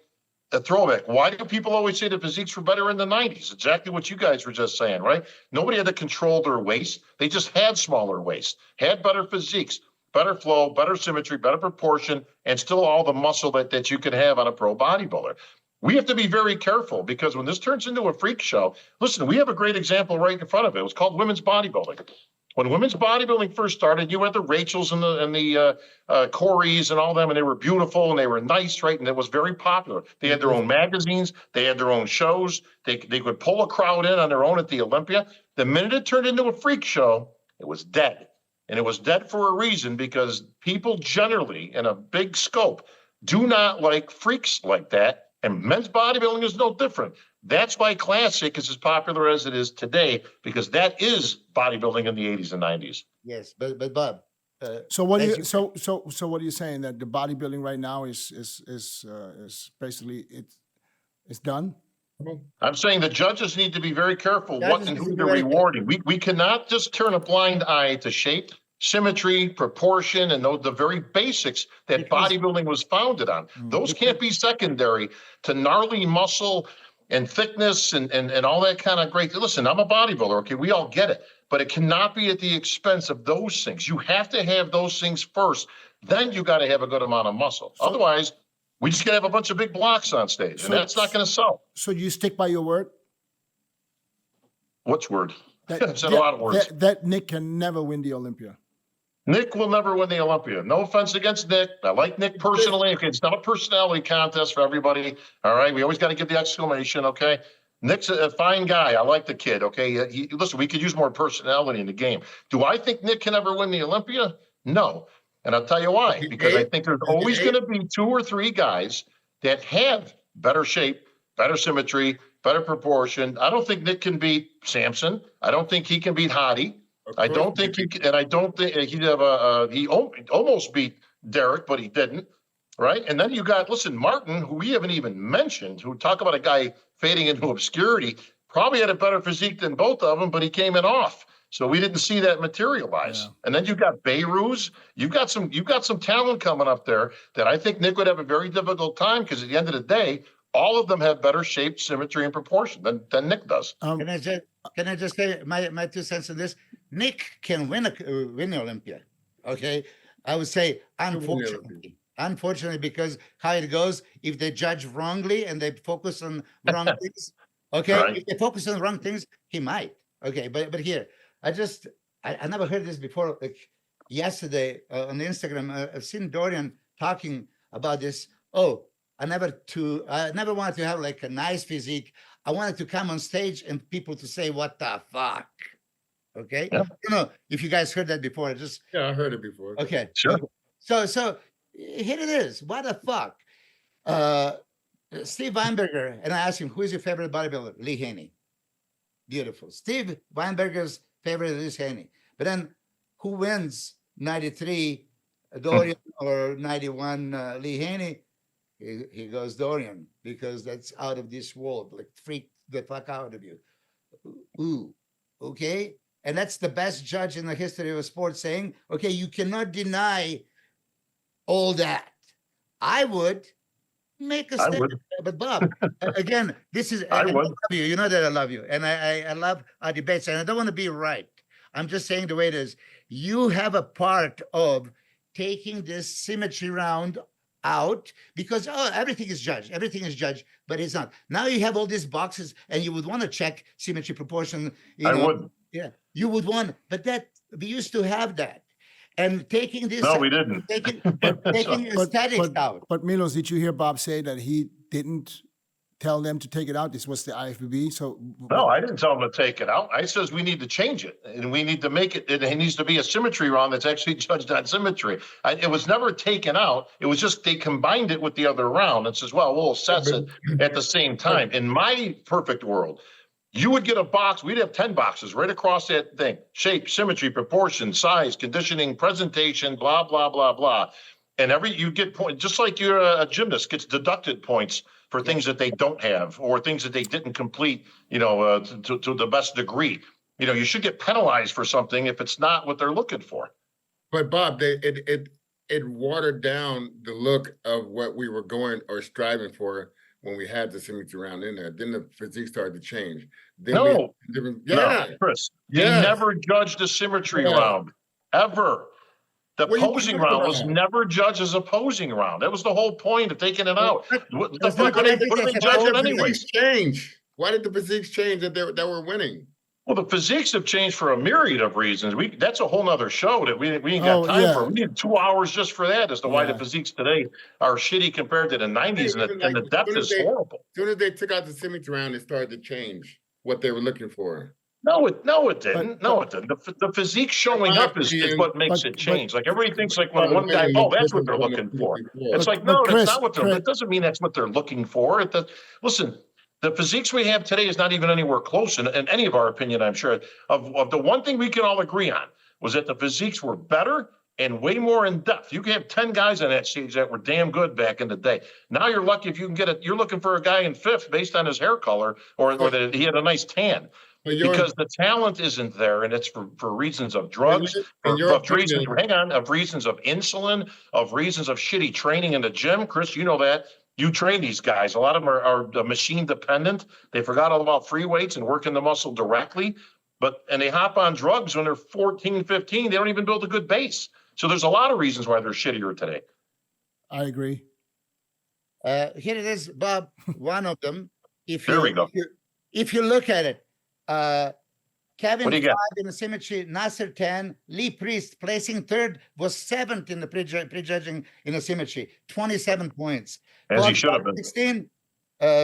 B: a throwback. Why do people always say the physiques were better in the 90s? Exactly what you guys were just saying, right? Nobody had to control their waist. They just had smaller waist, had better physiques. better flow, better symmetry, better proportion, and still all the muscle that you can have on a pro bodybuilder. We have to be very careful because when this turns into a freak show, listen, we have a great example right in front of it. It was called women's bodybuilding. When women's bodybuilding first started, you had the Rachels and the Corys and all them, and they were beautiful and they were nice, right? And it was very popular. They had their own magazines, they had their own shows. They could pull a crowd in on their own at the Olympia. The minute it turned into a freak show, it was dead. And it was dead for a reason because people generally, in a big scope, do not like freaks like that. And men's bodybuilding is no different. That's why Classic is as popular as it is today, because that is bodybuilding in the 80s and 90s.
D: Yes, but Bob.
A: So what are you, so what are you saying, that the bodybuilding right now is basically it's done?
B: I'm saying the judges need to be very careful what and who they're rewarding. We cannot just turn a blind eye to shape, symmetry, proportion, and the very basics that bodybuilding was founded on. Those can't be secondary to gnarly muscle and thickness and all that kind of great. Listen, I'm a bodybuilder, okay? We all get it. But it cannot be at the expense of those things. You have to have those things first. Then you got to have a good amount of muscle. Otherwise, we just gonna have a bunch of big blocks on stage, and that's not going to sell.
A: So you stick by your word?
B: Which word?
A: That,
B: said a lot of words.
A: That Nick can never win the Olympia.
B: Nick will never win the Olympia. No offense against Nick. I like Nick personally. Okay, it's not a personality contest for everybody. All right, we always got to give the exclamation. Okay, Nick's a fine guy. I like the kid. Okay, listen, we could use more personality in the game. Do I think Nick can ever win the Olympia? No, and I'll tell you why. Because I think there's always going to be 2 or 3 guys that have better shape, better symmetry, better proportion. I don't think Nick can beat Samson. I don't think he can beat Hottie. I don't think he can, and I don't think he'd have he almost beat Derek, but he didn't, right? And then you got, listen, Martin, who we haven't even mentioned, who talk about a guy fading into obscurity, probably had a better physique than both of them, but he came in off. So we didn't see that materialize. Yeah. And then you got Beirut. You've got some talent coming up there that I think Nick would have a very difficult time because at the end of the day, all of them have better shape, symmetry, and proportion than Nick does.
D: Can I just say my 2 cents on this? Nick can win the Olympia. Okay, I would say unfortunately, because how it goes, if they judge wrongly and they focus on wrong things, okay, right. If they focus on wrong things, he might. Okay, but here, I never heard this before. Like yesterday on Instagram, I've seen Dorian talking about this. Oh, I never wanted to have like a nice physique. I wanted to come on stage and people to say, "What the fuck?" Okay, yeah. I don't know if you guys heard that before.
C: I heard it before.
D: Okay,
B: sure.
D: So here it is. What the fuck? Steve Weinberger, and I asked him, "Who is your favorite bodybuilder?" Lee Haney. Beautiful. Steve Weinberger's favorite is Haney. But then, who wins 93 Dorian or 91 Lee Haney? He goes Dorian, because that's out of this world. Like, freak the fuck out of you. Ooh, okay. And that's the best judge in the history of sport saying, okay, you cannot deny all that. I would make a statement. But Bob, again, this is, I love you. You know that I love you. And I love our debates, and I don't want to be right. I'm just saying the way it is. You have a part of taking this symmetry round out because everything is judged, but it's not. Now you have all these boxes, and you would want to check symmetry, proportion.
B: I would.
D: Yeah, you would want, but that we used to have that. And taking this,
B: no, we didn't.
D: Taking aesthetics out.
A: But Milos, did you hear Bob say that he didn't tell them to take it out? This was the IFBB. So
B: no, I didn't tell them to take it out. I says we need to change it, and we need to make it. It needs to be a symmetry round that's actually judged on symmetry. It was never taken out. It was just they combined it with the other round and says, well, we'll assess it at the same time. In my perfect world, you would get a box. We'd have 10 boxes right across that thing: shape, symmetry, proportion, size, conditioning, presentation, blah blah blah blah. And you get points, just like you're a gymnast gets deducted points for things that they don't have or things that they didn't complete, to the best degree. You should get penalized for something if it's not what they're looking for.
C: But Bob, it watered down the look of what we were going or striving for when we had the symmetry round in there. Then the physique started to change. Then
B: no, Chris, you never judged a symmetry round, ever. The
C: What are you
B: posing
C: talking
B: round was
C: about?
B: never judged as a posing round. That was the whole point of taking it out. What the
D: Let's
B: fuck
D: not
B: are they,
D: judge it
B: what are
D: as
B: they
D: a
C: Why
B: judging
C: did the
B: anyways?
C: physiques change? Why did the physiques change that that were winning?
B: Well, the physiques have changed for a myriad of reasons. That's a whole nother show that we ain't got
A: Oh,
B: time
A: yeah.
B: for. We need 2 hours just for that as to why the
A: Yeah.
B: physiques today are shitty compared to the 90s,
C: Even
B: and the
C: as
B: depth
C: soon as
B: is horrible.
C: As soon as they took out the symmetry round, it started to change what they were looking for.
B: No, it didn't.
A: But-
B: It didn't. The physique showing
C: my
B: up is
C: opinion-
B: what makes
A: but-
B: it change. Like everybody thinks like when
C: Started
B: one guy,
C: winning
B: oh,
C: the
B: that's what they're
C: difference
B: looking
C: than
B: for.
C: before.
B: It's like,
A: But
B: no,
A: Chris,
B: that's not what they're, that doesn't mean that's what they're looking for. Listen, the physiques we have today is not even anywhere close in any of our opinion, I'm sure. Of the one thing we can all agree on was that the physiques were better and way more in depth. You can have 10 guys on that stage that were damn good back in the day. Now you're lucky if you can get it. You're looking for a guy in fifth based on his hair color or that he had a nice tan.
C: But
B: Because the talent isn't there, and it's for reasons of drugs,
C: in your
B: of reasons,
C: opinion-
B: hang on, of reasons of insulin, of reasons of shitty training in the gym. Chris, you know that. You train these guys. A lot of them are machine dependent. They forgot all about free weights and working the muscle directly. And they hop on drugs when they're 14, 15. They don't even build a good base. So there's a lot of reasons why they're shittier today.
A: I agree.
D: Here it is, Bob. One of them.
B: There we go.
D: If you look at it, Kevin
B: What do you
D: 5
B: got?
D: in the symmetry, Nasser 10, Lee Priest placing third was 7th in the prejudging in the symmetry, 27 points.
B: As he
D: Bob
B: should have been.
D: 16,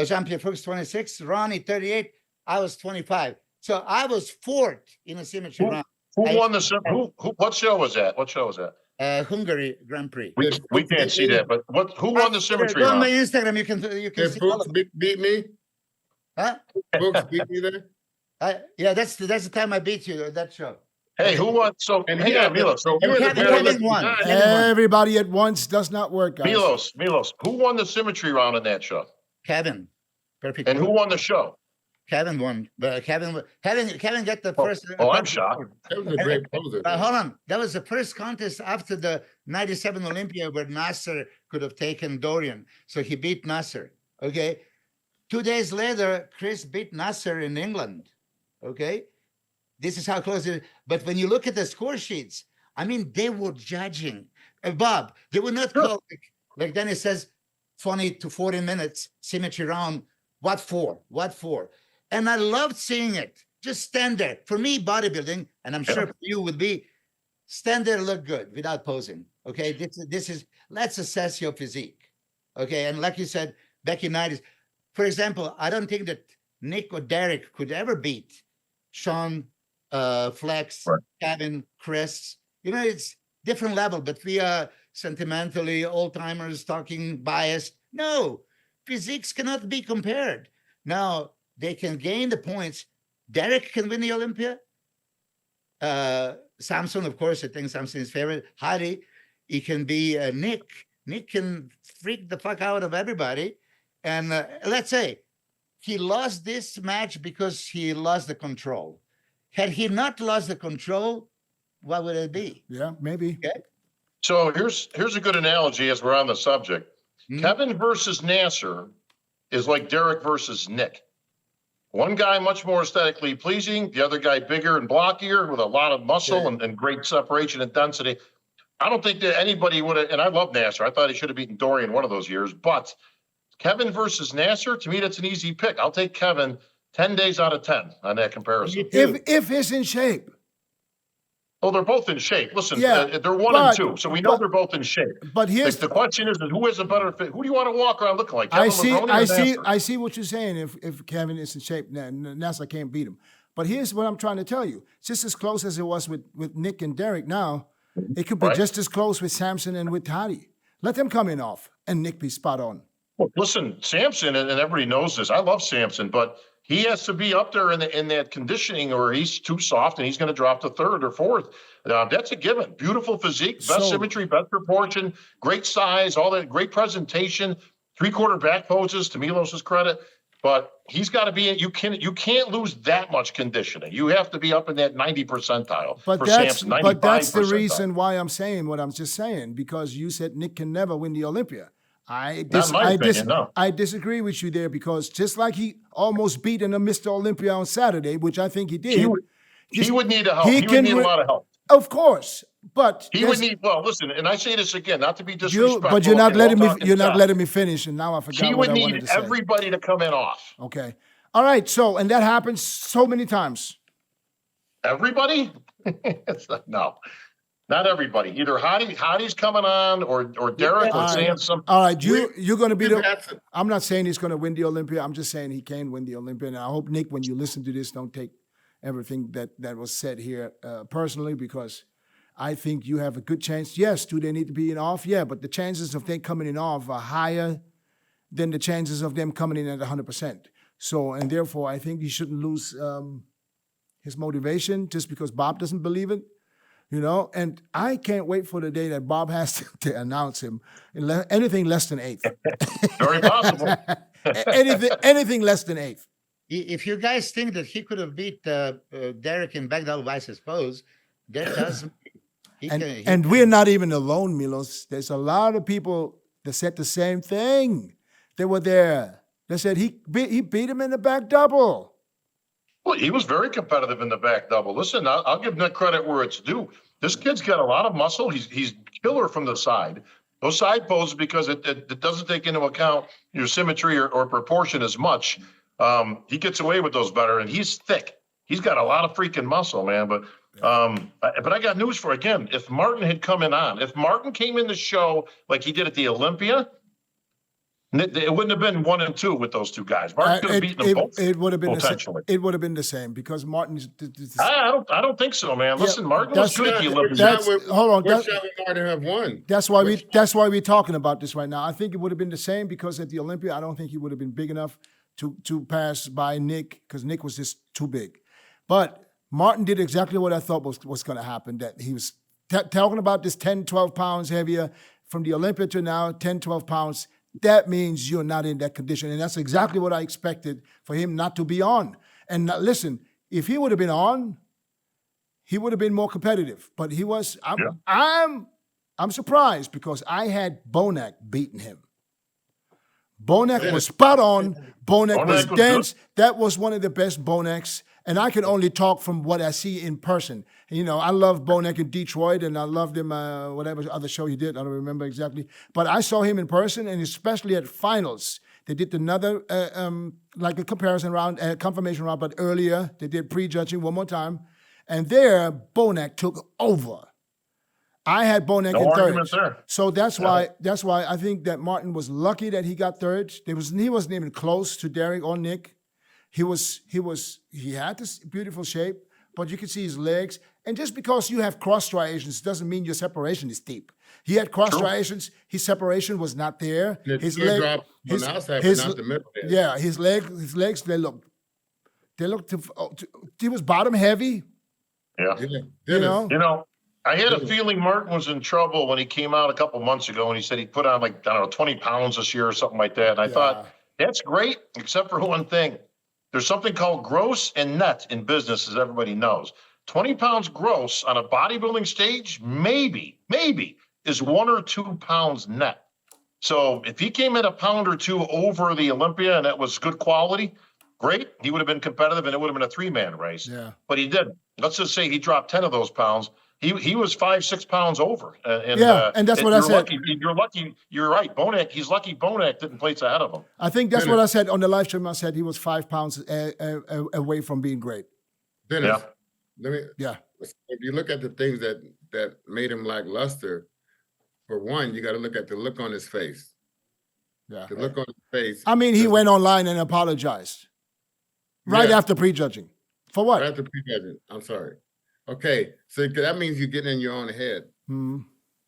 D: Jean-Pierre Fuchs 26, Ronnie 38, I was 25. So I was 4th in the symmetry round.
B: Who won the what show was that? What show was that?
D: Hungary Grand Prix.
B: We can't see that, but who won the symmetry
D: Go on my
B: round?
D: Instagram, you can
C: Did
D: see all
C: Fuchs
D: of it.
C: beat me?
D: Huh?
C: Fuchs beat me there?
D: Yeah, that's the time I beat you that show.
B: Hey, who won? So
C: And
B: hang
C: he
B: on,
C: had the-
B: Milos.
C: so you were the
D: Kevin
C: better looking
D: won.
C: guy.
A: Everybody at once does not work, guys.
B: Milos, who won the symmetry round in that show?
D: Kevin. Perfect.
B: And who won the show?
D: Kevin won. But Kevin got the first.
B: I'm shocked.
C: That was a great poser.
D: Hold on. That was the first contest after the 97 Olympia where Nasser could have taken Dorian. So he beat Nasser. Okay. 2 days later, Chris beat Nasser in England. Okay. This is how close it is. But when you look at the score sheets, I mean, they were judging. Bob, they would not call, like Dennis says, 20 to 40 minutes, symmetry round. What for? What for? And I loved seeing it. Just stand there. For me, bodybuilding, and I'm sure for you would be, stand there, look good without posing. Okay, this is let's assess your physique. Okay, and like you said, back in 90s, for example, I don't think that Nick or Derek could ever beat Sean, Flex,
B: Right.
D: Kevin, Chris. You know, it's different level, but we are sentimentally old timers talking biased. No, physiques cannot be compared. Now they can gain the points. Derek can win the Olympia. Samson, of course, I think Samson is favorite. Hari, he can be Nick. Nick can freak the fuck out of everybody. And let's say he lost this match because he lost the control. Had he not lost the control, what would it be?
A: Yeah, maybe.
D: Okay.
B: So here's a good analogy as we're on the subject.
D: Hmm.
B: Kevin versus Nasser is like Derek versus Nick. One guy much more aesthetically pleasing, the other guy bigger and blockier with a lot of muscle and great separation and density. I don't think that anybody would have, and I love Nasser. I thought he should have beaten Dorian one of those years, but Kevin versus Nasser, to me, that's an easy pick. I'll take Kevin 10 days out of 10 on that comparison.
A: If he's in shape.
B: Oh, they're both in shape. Listen,
A: Yeah,
B: they're 1 and 2, so we know they're both in shape.
A: But here's
B: The question is who has a better fit? Who do you want to walk around looking like?
A: I
B: Kevin
A: see,
B: Maroney or
A: I see,
B: Nasser?
A: I see what you're saying. If Kevin is in shape, Nasser can't beat him. But here's what I'm trying to tell you: just as close as it was with Nick and Derek, now it could be
B: Right.
A: just as close with Samson and with Hadi. Let them come in off, and Nick be spot on.
B: Well, listen, Samson, and everybody knows this. I love Samson, but he has to be up there in that conditioning, or he's too soft, and he's going to drop to third or fourth. That's a given. Beautiful physique, best symmetry, best proportion, great size, all that, great presentation, 3/4 back poses to Milos's credit. But he's got to be. You can't lose that much conditioning. You have to be up in that 90 percentile.
A: But
B: for
A: that's
B: Samson,
A: but that's the
B: 95 percentile.
A: reason why I'm saying what I'm just saying, because you said Nick can never win the Olympia. I disagree with you there, because just like he almost beat in a Mr. Olympia on Saturday, which I think he did.
B: He would need a help.
A: he
B: He
A: can
B: would need a
A: win-
B: lot of help.
A: Of course, But
B: He would need, well, listen, and I say this again, not to be
A: you,
B: disrespectful.
A: but you're not
B: okay, we're all
A: letting me.
B: talking
A: You're not
B: shop.
A: letting me finish, and now I forgot
B: He
A: what
B: would
A: I wanted
B: need
A: to say.
B: everybody to come in off.
A: Okay. All right. So, and that happens so many times.
B: Everybody? It's like, no, not everybody. Either Hottie's coming on or Derek
A: All
B: was
A: right.
B: saying something.
A: All right. You're going to be
C: We've
A: the.
C: had some-
A: I'm not saying he's going to win the Olympia. I'm just saying he can win the Olympia. And I hope, Nick, when you listen to this, don't take everything that was said here personally, because I think you have a good chance. Yes, do they need to be in off? Yeah, but the chances of them coming in off are higher than the chances of them coming in at 100%. So, and therefore, I think he shouldn't lose his motivation just because Bob doesn't believe it. You know, and I can't wait for the day that Bob has to announce him in anything less than eighth.
B: Very possible.
A: anything less than eighth.
D: If you guys think that he could have beat Derek in backdoor vice pose, that doesn't.
A: And we're not even alone, Milos. There's a lot of people that said the same thing. They were there. They said he beat him in the back double.
B: Well, he was very competitive in the back double. Listen, I'll give Nick credit where it's due. This kid's got a lot of muscle. He's killer from the side. Those side poses, because it doesn't take into account your symmetry or proportion as much. He gets away with those better, and he's thick. He's got a lot of freaking muscle, man. But I got news for you. Again. If Martin had come in on, if Martin came in the show like he did at the Olympia, it wouldn't have been 1 and 2 with those two guys. Martin could have beaten them both.
A: It would have been
B: potentially.
A: It would have been the same because Martin's.
B: I don't think so, man. Listen, Martin was good at the Olympia.
A: Hold on.
C: What shall we Martin have won?
A: That's why we're talking about this right now. I think it would have been the same because at the Olympia, I don't think he would have been big enough to pass by Nick because Nick was just too big. But Martin did exactly what I thought was going to happen. That he was talking about this 10, 12 pounds heavier from the Olympia to now 10, 12 pounds. That means you're not in that condition. And that's exactly what I expected for him not to be on. And now, listen, if he would have been on, he would have been more competitive. But he was, I'm surprised because I had Bonac beating him. Bonac was spot on. Bonac was dense. That was one of the best Bonacs. And I can only talk from what I see in person. You know, I love Bonac in Detroit, and I loved him, whatever other show he did. I don't remember exactly. But I saw him in person, and especially at finals. They did another, like a comparison round, confirmation round, but earlier they did prejudging one more time. And there, Bonac took over. I had Bonac in third.
B: There.
A: So that's why I think that Martin was lucky that he got third. He wasn't even close to Derek or Nick. He had this beautiful shape, but you can see his legs. And just because you have cross striations doesn't mean your separation is deep. He had cross striations. His separation was not there. His leg,
C: his not the middle.
A: Yeah, his legs. They looked. He was bottom heavy.
B: Yeah.
A: You know.
B: I had a feeling Martin was in trouble when he came out a couple months ago and he said he put on 20 pounds this year or something like that. And I thought, that's great, except for one thing. There's something called gross and net in business, as everybody knows. 20 pounds gross on a bodybuilding stage, maybe is 1 or 2 pounds net. So if he came in a pound or two over the Olympia and that was good quality, great. He would have been competitive and it would have been a 3-man race.
A: Yeah.
B: But he didn't. Let's just say he dropped 10 of those pounds. He was 5-6 pounds over. And
A: that's what I said.
B: You're lucky. You're right. Bonac, he's lucky Bonac didn't place ahead of him.
A: I think that's what I said on the live stream. I said he was 5 pounds away from being great.
C: Dennis, if you look at the things that made him lackluster, for one, you got to look at the look on his face.
A: Yeah.
C: The look on his face.
A: I mean, he went online and apologized right after prejudging. For what?
C: Right after prejudging. I'm sorry. Okay, so that means you're getting in your own head.
A: Mm-hmm.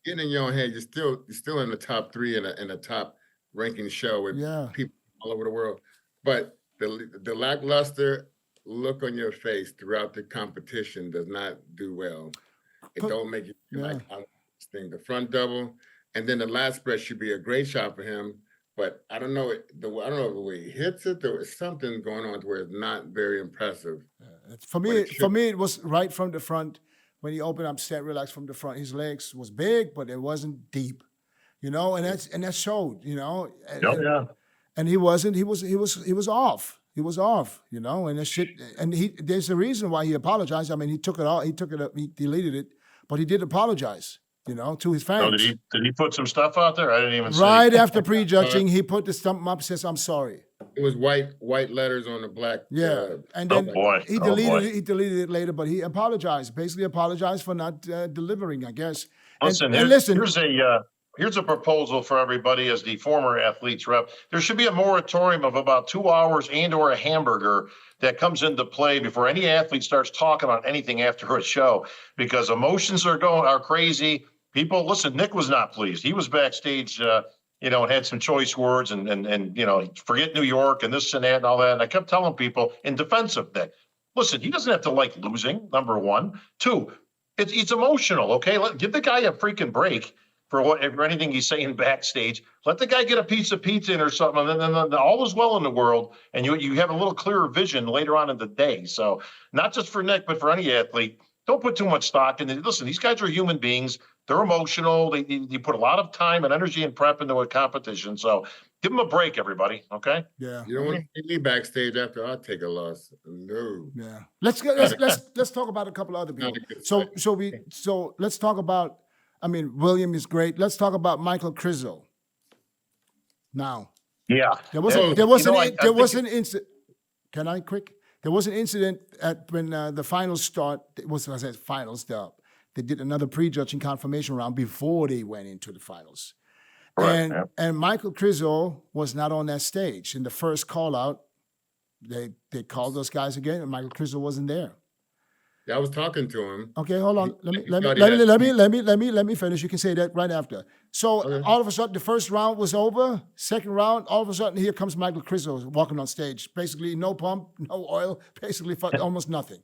C: Getting in your own head, you're still in the top 3 in a top ranking show with people all over the world. But the lackluster look on your face throughout the competition does not do well. It don't make you feel like I want this thing. The front double, and then the last spread should be a great shot for him. But I don't know I don't know if the way he hits it. There was something going on where it's not very impressive.
A: For me, it was right from the front. When he opened up, step relax from the front. His legs was big, but it wasn't deep, and that showed, And he wasn't. He was off. He was off, and that shit. And there's a reason why he apologized. I mean, he took it all. He took it up. He deleted it. but he did apologize, to his fans.
B: So did he put some stuff out there? I didn't even see.
A: Right after prejudging, he put the stump up, says, "I'm sorry."
C: It was white letters on the black.
A: Yeah, and then
B: boy.
A: he deleted it later, but he apologized, basically apologized for not delivering, I guess.
B: Listen,
A: and listen,
B: here's a proposal for everybody as the former athletes rep. There should be a moratorium of about 2 hours and/or a hamburger that comes into play before any athlete starts talking on anything after a show, because emotions are crazy. People, listen, Nick was not pleased. He was backstage, and had some choice words and forget New York and this and that and all that. And I kept telling people in defense of Nick, listen, he doesn't have to like losing, number one. Two, it's emotional, okay? Give the guy a freaking break for anything he's saying backstage. Let the guy get a piece of pizza in or something, and then all is well in the world, and you have a little clearer vision later on in the day. So not just for Nick, but for any athlete, don't put too much stock in it. Listen, these guys are human beings. They're emotional. They put a lot of time and energy and prep into a competition. So give them a break, everybody. Okay?
A: Yeah.
C: You don't want to see me backstage after I take a loss. No.
A: Yeah. Let's talk about a couple other people. So let's talk about. I mean, William is great. Let's talk about Michael Krizzo. Now.
B: Yeah.
A: There was an incident. Can I quick? There was an incident when the finals start. They did another prejudging confirmation round before they went into the finals.
B: Right,
A: and Michael Krizzo was not on that stage. In the first call out, they called those guys again, and Michael Krizzo wasn't there.
C: Yeah, I was talking to him.
A: Okay, hold on. Let me finish. You can say that right after. So all of a sudden, the first round was over. Second round, all of a sudden, here comes Michael Krizzo walking on stage. Basically, no pump, no oil, basically almost nothing.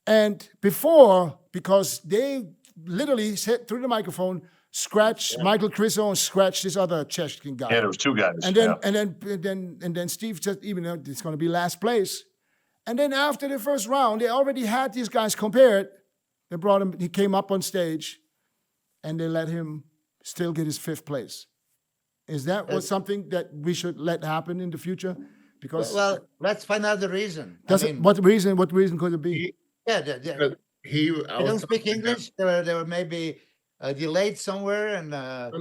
A: And before, because they literally said through the microphone, scratch Michael Krizzo and scratch this other Chechen guy.
B: Yeah, there was two guys.
A: And then Steve said, even though it's going to be last place. And then after the first round, they already had these guys compared. They brought him. He came up on stage, and they let him still get his 5th place. Is that something that we should let happen in the future? Because
D: let's find out the reason.
A: What reason could it be?
D: I
C: I
D: don't speak English. They were maybe delayed somewhere, and
C: no.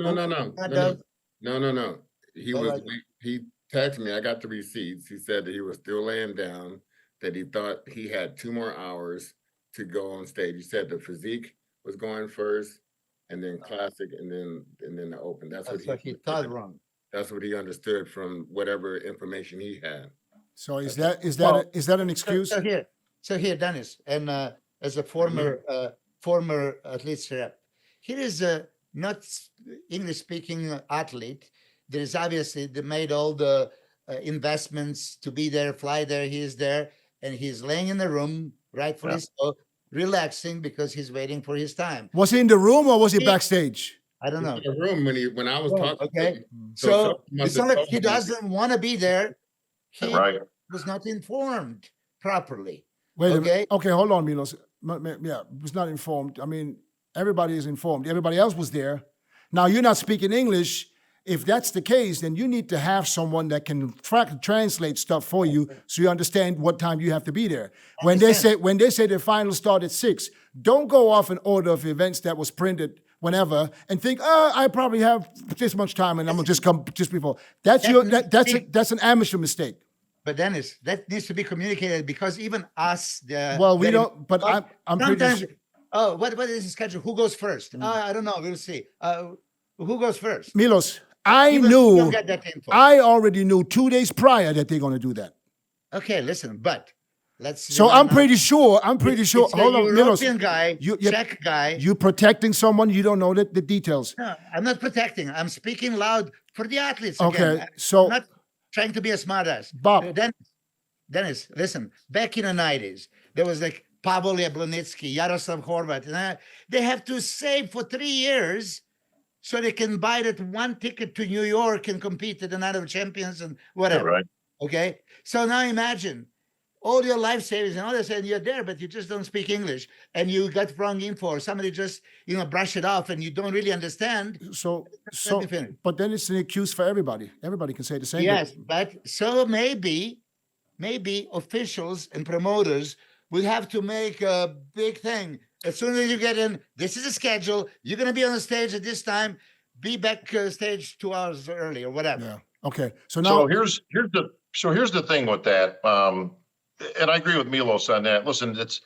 C: He texted me. I got the receipts. He said that he was still laying down, that he thought he had 2 more hours to go on stage. He said the physique was going first, and then classic, and then the open. That's what he
D: thought wrong.
C: That's what he understood from whatever information he had.
A: So is that an excuse?
D: So here, Dennis, and as a former athletes rep, here is a not English-speaking athlete. There is obviously they made all the investments to be there, fly there. He is there, and he's laying in the room, rightfully so, relaxing because he's waiting for his time.
A: Was he in the room or was he backstage?
D: I don't know.
C: In the room when I was talking.
D: Okay, so it's not like he doesn't want to be there. He was not informed properly.
A: Wait a minute. Okay, hold on, Milos. Yeah, was not informed. I mean, everybody is informed. Everybody else was there. Now, you're not speaking English. If that's the case, then you need to have someone that can translate stuff for you so you understand what time you have to be there. When they say the final start at 6, don't go off an order of events that was printed whenever and think, I probably have this much time and I'm gonna just come just before. That's an amateur mistake.
D: But Dennis, that needs to be communicated because even us,
A: we don't. But I'm pretty sure.
D: Oh, what is the schedule? Who goes first? I don't know. We'll see. Who goes first?
A: Milos, I already knew 2 days prior that they're going to do that.
D: Okay, listen, but let's.
A: So I'm pretty sure. Hold on, Milos.
D: Guy, Czech guy.
A: You protecting someone? You don't know the details.
D: No, I'm not protecting. I'm speaking loud for the athletes.
A: Okay,
D: again.
A: so
D: I'm not trying to be a smartass.
A: Bob.
D: Dennis, listen. Back in the 90s, there was like Pavel Yablonitsky, Yaroslav Horvat, and they have to save for 3 years so they can buy that 1 ticket to New York and compete at the Night of Champions and whatever.
B: Right.
D: Okay. So now imagine all your life savings and all that, and you're there, but you just don't speak English and you got wrong info or somebody just, brush it off and you don't really understand.
A: But then it's an excuse for everybody. Everybody can say the same.
D: Yes, but so maybe officials and promoters will have to make a big thing. As soon as you get in, this is a schedule. You're going to be on the stage at this time. Be back stage 2 hours early or whatever.
A: Yeah. Okay. So now
B: here's the thing with that. And I agree with Milos on that. Listen, it's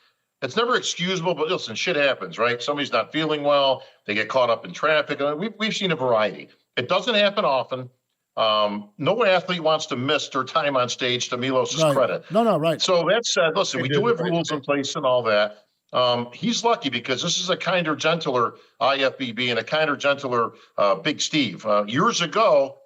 B: never excusable, but listen, shit happens, right? Somebody's not feeling well, they get caught up in traffic. We've seen a variety. It doesn't happen often. No athlete wants to miss their time on stage, to Milos's credit.
A: No, right.
B: So that said, listen, we do have rules in place and all that. He's lucky because this is a kinder, gentler IFBB and a kinder, gentler Big Steve. Years ago,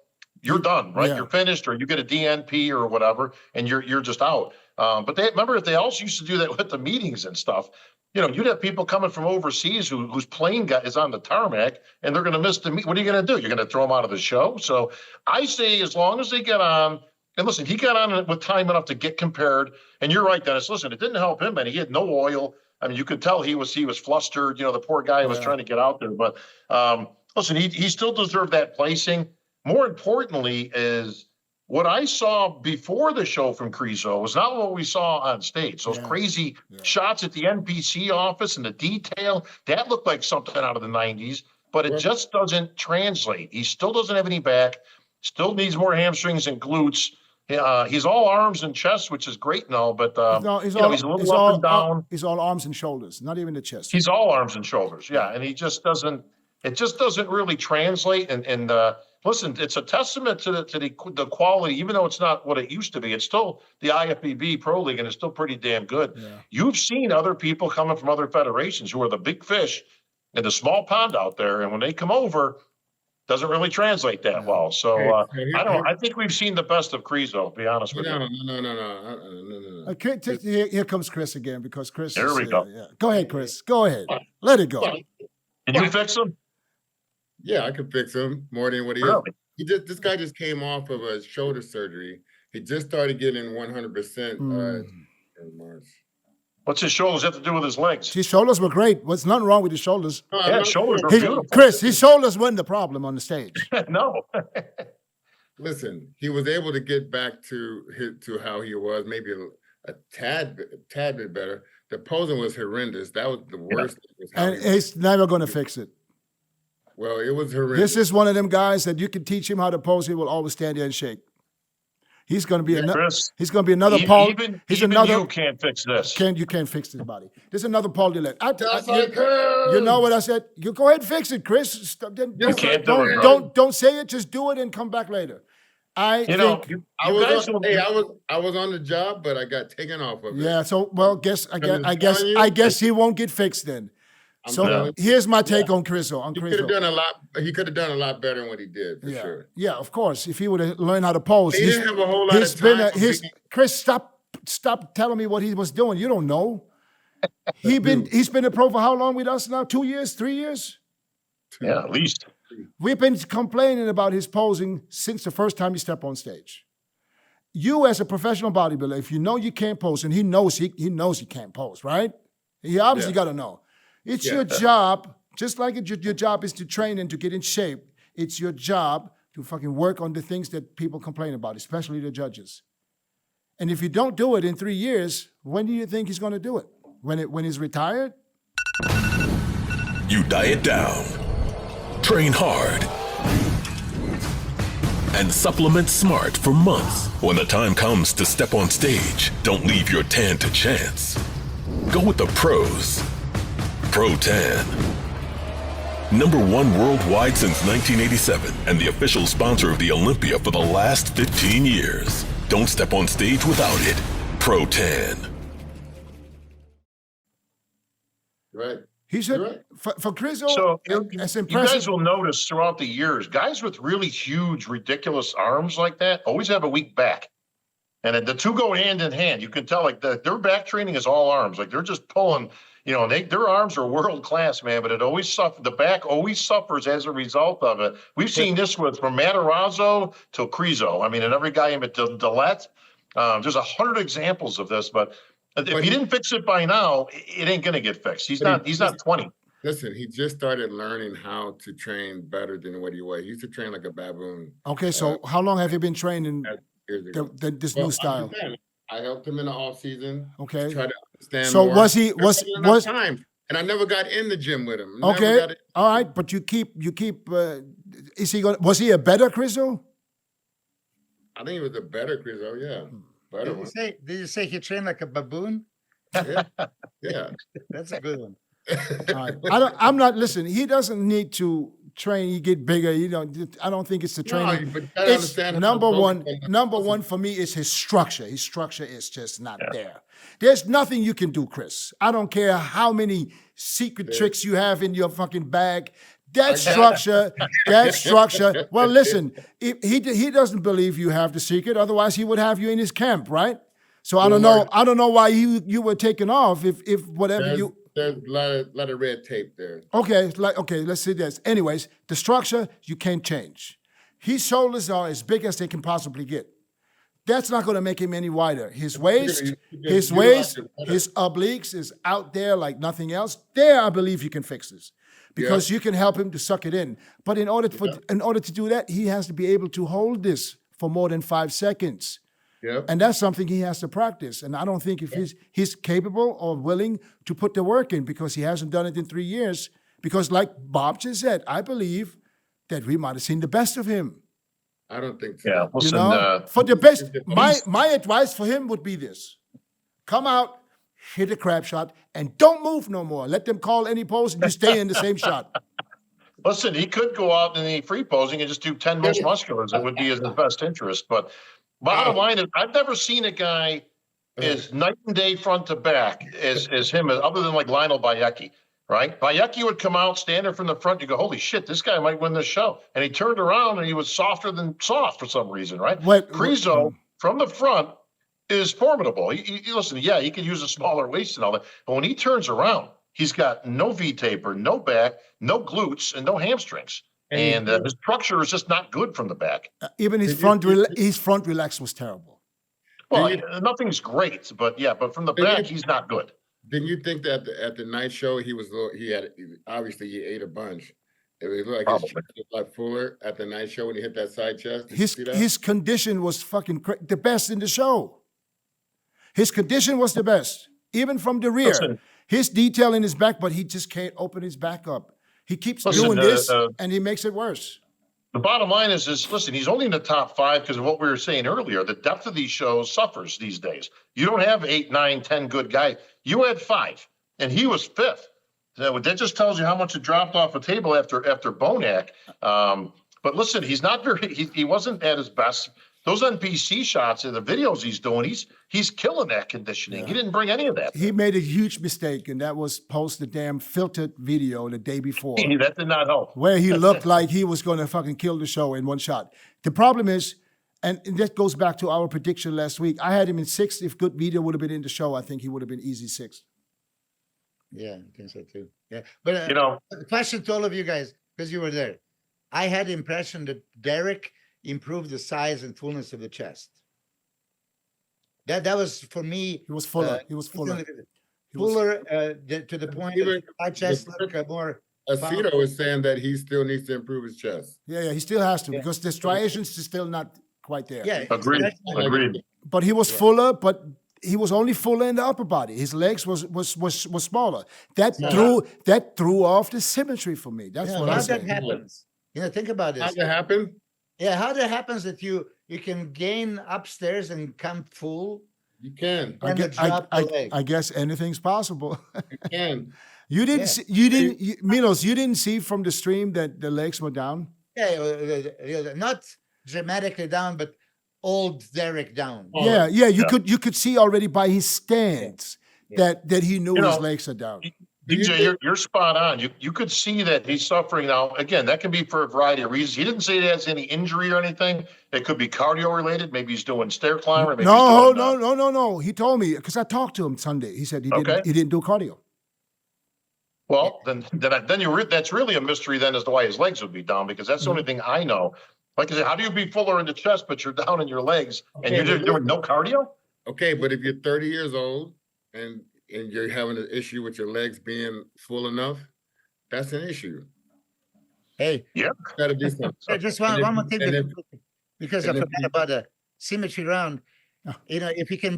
B: you're done, right?
A: Yeah.
B: You're finished, or you get a DNP or whatever, and you're just out. But they also used to do that with the meetings and stuff. You know, you'd have people coming from overseas whose plane is on the tarmac, and they're going to miss the meet. What are you going to do? You're going to throw them out of the show? So I say, as long as they get on, and listen, he got on with time enough to get compared. And you're right, Dennis. Listen, it didn't help him, and he had no oil. I mean, you could tell he was flustered. You know, the poor guy was trying to get out there. But listen, he still deserved that placing. More importantly, is what I saw before the show from Krizzo was not what we saw on stage. Those crazy shots at the NBC office and the detail, that looked like something out of the 90s, but it just doesn't translate. He still doesn't have any back, still needs more hamstrings and glutes. He's all arms and chest, which is great and all, but he's a little up and down.
A: He's all arms and shoulders, not even the chest.
B: He's all arms and shoulders, and he just doesn't. It just doesn't really translate. And listen, it's a testament to the quality, even though it's not what it used to be. It's still the IFBB Pro League, and it's still pretty damn good. Yeah. You've seen other people coming from other federations who are the big fish in the small pond out there, and when they come over, doesn't really translate that well. So I think we've seen the best of Krizzo, to be honest with you.
C: No.
A: Here comes Chris again, because Chris.
B: There we go.
A: Yeah. Go ahead, Chris. Go ahead. Let it go.
B: Can you fix him?
C: Yeah, I can fix him more than what he is. This guy just came off of a shoulder surgery. He just started getting 100% in March.
B: What's his shoulders have to do with his legs?
A: His shoulders were great. What's nothing wrong with his shoulders?
B: Shoulders are beautiful.
A: Chris, his shoulders weren't the problem on the stage.
B: No.
C: Listen, he was able to get back to how he was, maybe a tad bit better. The posing was horrendous. That was the worst.
A: And he's never going to fix it.
C: Well, it was horrendous.
A: This is one of them guys that you can teach him how to pose. He will always stand there and shake. He's going to be he's going to be another Paul.
B: Even you can't fix this.
A: You can't fix this body. There's another Paul Dillette. You know what I said? You go ahead and fix it, Chris. Don't say it. Just do it and come back later. I was on the job, but I got taken off of it. Yeah. So I guess he won't get fixed then. So here's my take on Krizzo. He could have done a lot.
C: He could have done a lot better than what he did, for sure.
A: Yeah, of course. If he would have learned how to pose,
C: he didn't have a whole lot of time.
A: Chris, stop telling me what he was doing. You don't know. He's been a pro for how long with us now? 2 years, 3 years?
B: Yeah, at least.
A: We've been complaining about his posing since the first time he stepped on stage. You, as a professional bodybuilder, if you know you can't pose, and he knows he can't pose, right? He obviously got to know. It's your job, just like your job is to train and to get in shape. It's your job to fucking work on the things that people complain about, especially the judges. And if you don't do it in 3 years, when do you think he's going to do it? When he's retired?
E: You diet down, train hard, and supplement smart for months. When the time comes to step on stage, don't leave your tan to chance. Go with the pros. Pro Tan. #1 worldwide since 1987 and the official sponsor of the Olympia for the last 15 years. Don't step on stage without it. Pro Tan.
C: Right.
A: He's for Krizzo.
B: So
A: that's
B: you
A: impressive.
B: guys will notice throughout the years, guys with really huge, ridiculous arms like that always have a weak back. And the two go hand in hand. You can tell, like, their back training is all arms. Like, they're just pulling. You know, their arms are world class, man, but the back always suffers as a result of it. We've seen this from Matarazzo to Krizzo. I mean, and every guy in Dillette. There's 100 examples of this, but if he didn't fix it by now, it ain't gonna get fixed. He's not 20.
C: Listen, he just started learning how to train better than what he was. He used to train like a baboon.
A: Okay, so how long have you been training this new style?
C: I helped him in the off season.
A: Okay.
C: To try to understand.
A: So
C: more.
A: was he
C: And I never got in the gym with him. Never
A: Okay,
C: got in.
A: all right, but you keep. Is he going? Was he a better Krizzo?
C: I think it was a better Krizzo, yeah. Better one.
D: Did you say he trained like a baboon?
C: Yeah. Yeah.
D: That's a good one.
A: All right. I'm not. Listen, he doesn't need to train. He get bigger. I don't think it's the training.
C: But you gotta
A: It's
C: understand how
A: number
C: both
A: one.
C: of them-
A: Number one for me is his structure. His structure is just not there. There's nothing you can do, Chris. I don't care how many secret tricks you have in your fucking bag. That structure. Well, listen, if he doesn't believe you have the secret. Otherwise, he would have you in his camp, right? So I don't know. I don't know why you were taken off. If whatever
C: There's a lot of red tape there.
A: Okay, let's see this. Anyways, the structure you can't change. His shoulders are as big as they can possibly get. That's not going to make him any wider. His waist, his obliques is out there like nothing else. There, I believe you can fix this because you can help him to suck it in. But in order to do that, he has to be able to hold this for more than 5 seconds.
C: Yep.
A: And that's something he has to practice. And I don't think if he's capable or willing to put the work in because he hasn't done it in 3 years. Because like Bob just said, I believe that we might have seen the best of him.
C: I don't think so.
B: Yeah, listen,
A: For the best, my advice for him would be this. Come out, hit a crap shot, and don't move no more. Let them call any pose and you stay in the same shot.
B: listen, he could go out in the free posing and just do 10 most musculars. It would be his best interest. But bottom line is, I've never seen a guy as night and day front to back as him, other than like Lionel Bayecki, right? Bayecki would come out, stand there from the front. You go, holy shit, this guy might win this show. And he turned around and he was softer than soft for some reason, right? Krizzo from the front is formidable. Listen, yeah, he could use a smaller waist and all that. But when he turns around, he's got no V-taper, no back, no glutes, and no hamstrings. And his structure is just not good from the back.
A: Even his front relax was terrible.
B: Well, nothing's great, but from the back, he's not good.
C: Didn't you think that at the night show he obviously he ate a bunch? It looked like his chest was like fuller at the night show when he hit that side chest.
A: His condition was fucking the best in the show. His condition was the best, even from the rear.
B: Listen,
A: his detail in his back, but he just can't open his back up. He keeps doing this, and he makes it worse.
B: The bottom line is listen, he's only in the top 5 because of what we were saying earlier. The depth of these shows suffers these days. You don't have 8, 9, 10 good guys. You had 5, and he was 5th. That just tells you how much it dropped off the table after Bonac. But listen, he's not he wasn't at his best. Those NPC shots and the videos he's doing, he's killing that conditioning. Yeah. He didn't bring any of that.
A: He made a huge mistake, and that was post the damn filtered video the day before.
B: That did not help.
A: Where he looked like he was going to fucking kill the show in one shot. The problem is, and that goes back to our prediction last week, I had him in 6th. If good video would have been in the show, I think he would have been easy 6th.
D: Yeah, I think so too. Yeah, but question to all of you guys, because you were there. I had the impression that Derek improved the size and fullness of the chest. That was for me.
A: He was fuller. He was fuller.
D: To the point that my chest looked more.
C: Aceto is saying that he still needs to improve his chest.
A: Yeah, he still has to because the striations is still not quite there.
B: Yeah, agreed.
A: But he was fuller, but he was only fuller in the upper body. His legs was smaller. That threw off the symmetry for me. That's what I'm saying.
D: How that happens? Think about this.
C: How that happen?
D: Yeah, how that happens that you can gain upstairs and come full.
C: You can.
A: I guess anything's possible.
C: You can.
A: Milos, you didn't see from the stream that the legs were down?
D: Yeah, not dramatically down, but old Derek down.
A: You could see already by his stance that he knew his legs are down.
B: DJ, you're spot on. You could see that he's suffering now. Again, that can be for a variety of reasons. He didn't say he has any injury or anything. It could be cardio related. Maybe he's doing stair climber.
A: No. He told me because I talked to him Sunday. He said he didn't do cardio.
B: Well, then that's really a mystery then as to why his legs would be down because that's the only thing I know. Like I said, how do you be fuller in the chest but you're down in your legs and you're just doing no cardio?
C: Okay, but if you're 30 years old and you're having an issue with your legs being full enough, that's an issue.
D: Hey,
C: gotta do something.
D: Just one more thing, because I forgot about the symmetry round. If you can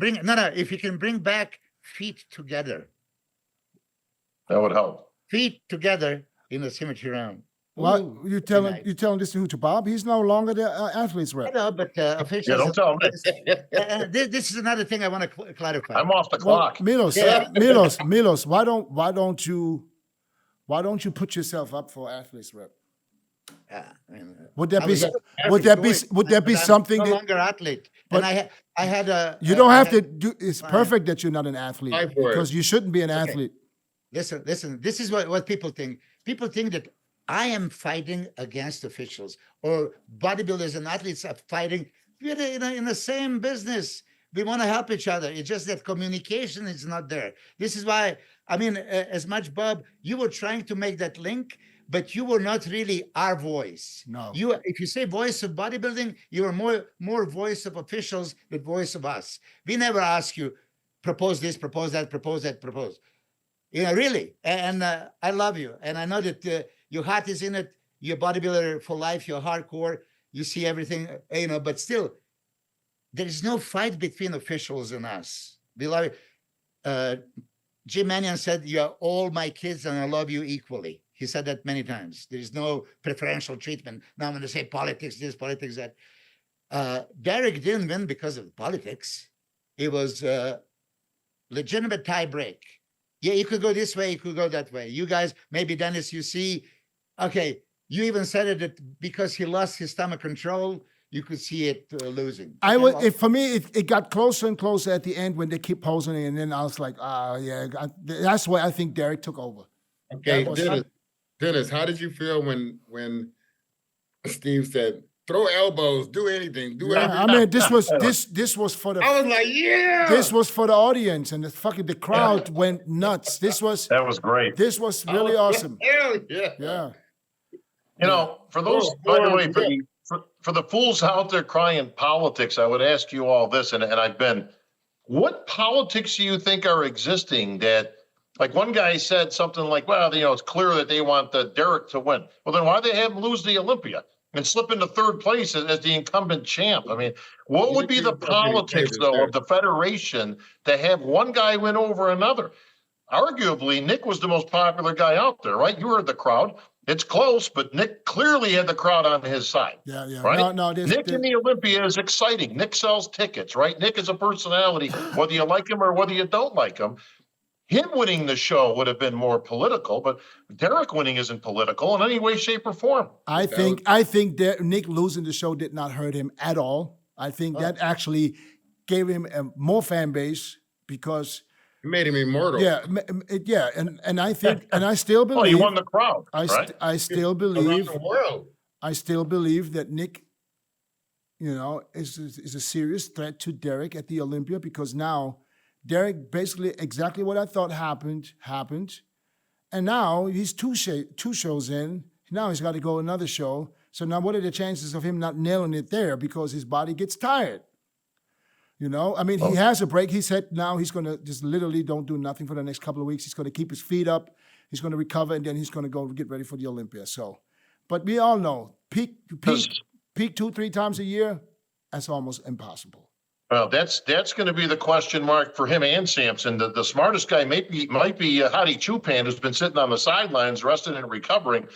D: bring back feet together,
B: That would help.
D: Feet together in the symmetry round.
A: What
D: Ooh,
A: you
D: very
A: telling
D: nice.
A: you telling this to who, to Bob? He's no longer the athletes
D: I
A: rep.
D: know, but officials.
B: don't tell me.
D: This is another thing I want to clarify.
B: I'm off the
A: Well,
B: clock.
A: Milos,
D: Yeah.
A: Milos, why don't you put yourself up for athletes rep?
D: Yeah, I mean,
A: Would that
D: I
A: be
D: was
A: would that be
D: doing,
A: would that be
D: but I'm
A: something
D: no
A: that
D: longer athlete?
A: but
D: And I had a.
A: you don't have
D: I
A: to
D: had-
A: do? It's
D: Fine.
A: perfect that you're not an athlete
C: Fight for it.
A: because you shouldn't be an
D: Okay.
A: athlete.
D: Listen. This is what people think. People think that I am fighting against officials or bodybuilders and athletes are fighting. We're in the same business. We want to help each other. It's just that communication is not there. This is why, I mean, as much, Bob, you were trying to make that link, but you were not really our voice.
A: No.
D: If you say voice of bodybuilding, you are more voice of officials than voice of us. We never ask you, propose this, propose that, propose that, propose. Really. And I love you. And I know that your heart is in it. You're a bodybuilder for life. You're hardcore. You see everything, but still, there is no fight between officials and us. We love it. Jim Mannion said, "You are all my kids and I love you equally." He said that many times. There is no preferential treatment. Now I'm going to say politics this, politics that. Derek didn't win because of politics. It was legitimate tie break. Yeah, you could go this way, you could go that way. You guys, maybe Dennis, you see, okay, you even said it that because he lost his stomach control, you could see it losing.
A: For me, it got closer and closer at the end when they keep posing it, and then I was like, that's why I think Derek took over.
C: Okay,
A: That was
C: Dennis, how did you feel when Steve said, throw elbows, do anything, do
A: Yeah,
C: everything?
A: I mean, this was for the
C: I was like, yeah.
A: this was for the audience, and the crowd went nuts. This was
B: great.
A: This was
C: I
A: really
C: was-
A: awesome.
C: Hell yeah.
A: Yeah.
B: For those,
C: Oh,
B: by the
C: oh,
B: way,
C: yeah.
B: for the fools out there crying politics, I would ask you all this, and what politics do you think are existing that, like one guy said something like, well, it's clear that they want Derek to win. Well, then why they have him lose the Olympia and slip into third place as the incumbent champ? I mean, what would be the politics, though, of the federation to have one guy win over another? Arguably, Nick was the most popular guy out there, right? You heard the crowd. It's close, but Nick clearly had the crowd on his side.
A: Yeah.
B: Right?
A: No,
B: Nick in the Olympia is exciting. Nick sells tickets, right? Nick is a personality, whether you like him or whether you don't like him. Him winning the show would have been more political, but Derek winning isn't political in any way, shape, or form.
A: I think that Nick losing the show did not hurt him at all. I think that actually gave him a more fan base because
C: It made him immortal.
A: and I think and I still believe
B: Well, he won the crowd, right?
A: I still
C: Around
A: believe
C: the world.
A: that Nick, is a serious threat to Derek at the Olympia because now Derek basically exactly what I thought happened, and now he's two shows in. Now he's got to go another show. So now, what are the chances of him not nailing it there because his body gets tired? I mean, he has a break. He said now he's going to just literally don't do nothing for the next couple of weeks. He's going to keep his feet up. He's going to recover, and then he's going to go get ready for the Olympia. So, but we all know peak 2-3 times a year. That's almost impossible.
B: Well, that's going to be the question mark for him and Sampson. The smartest guy might be Hadi Chupan, who's been sitting on the sidelines, resting and recovering.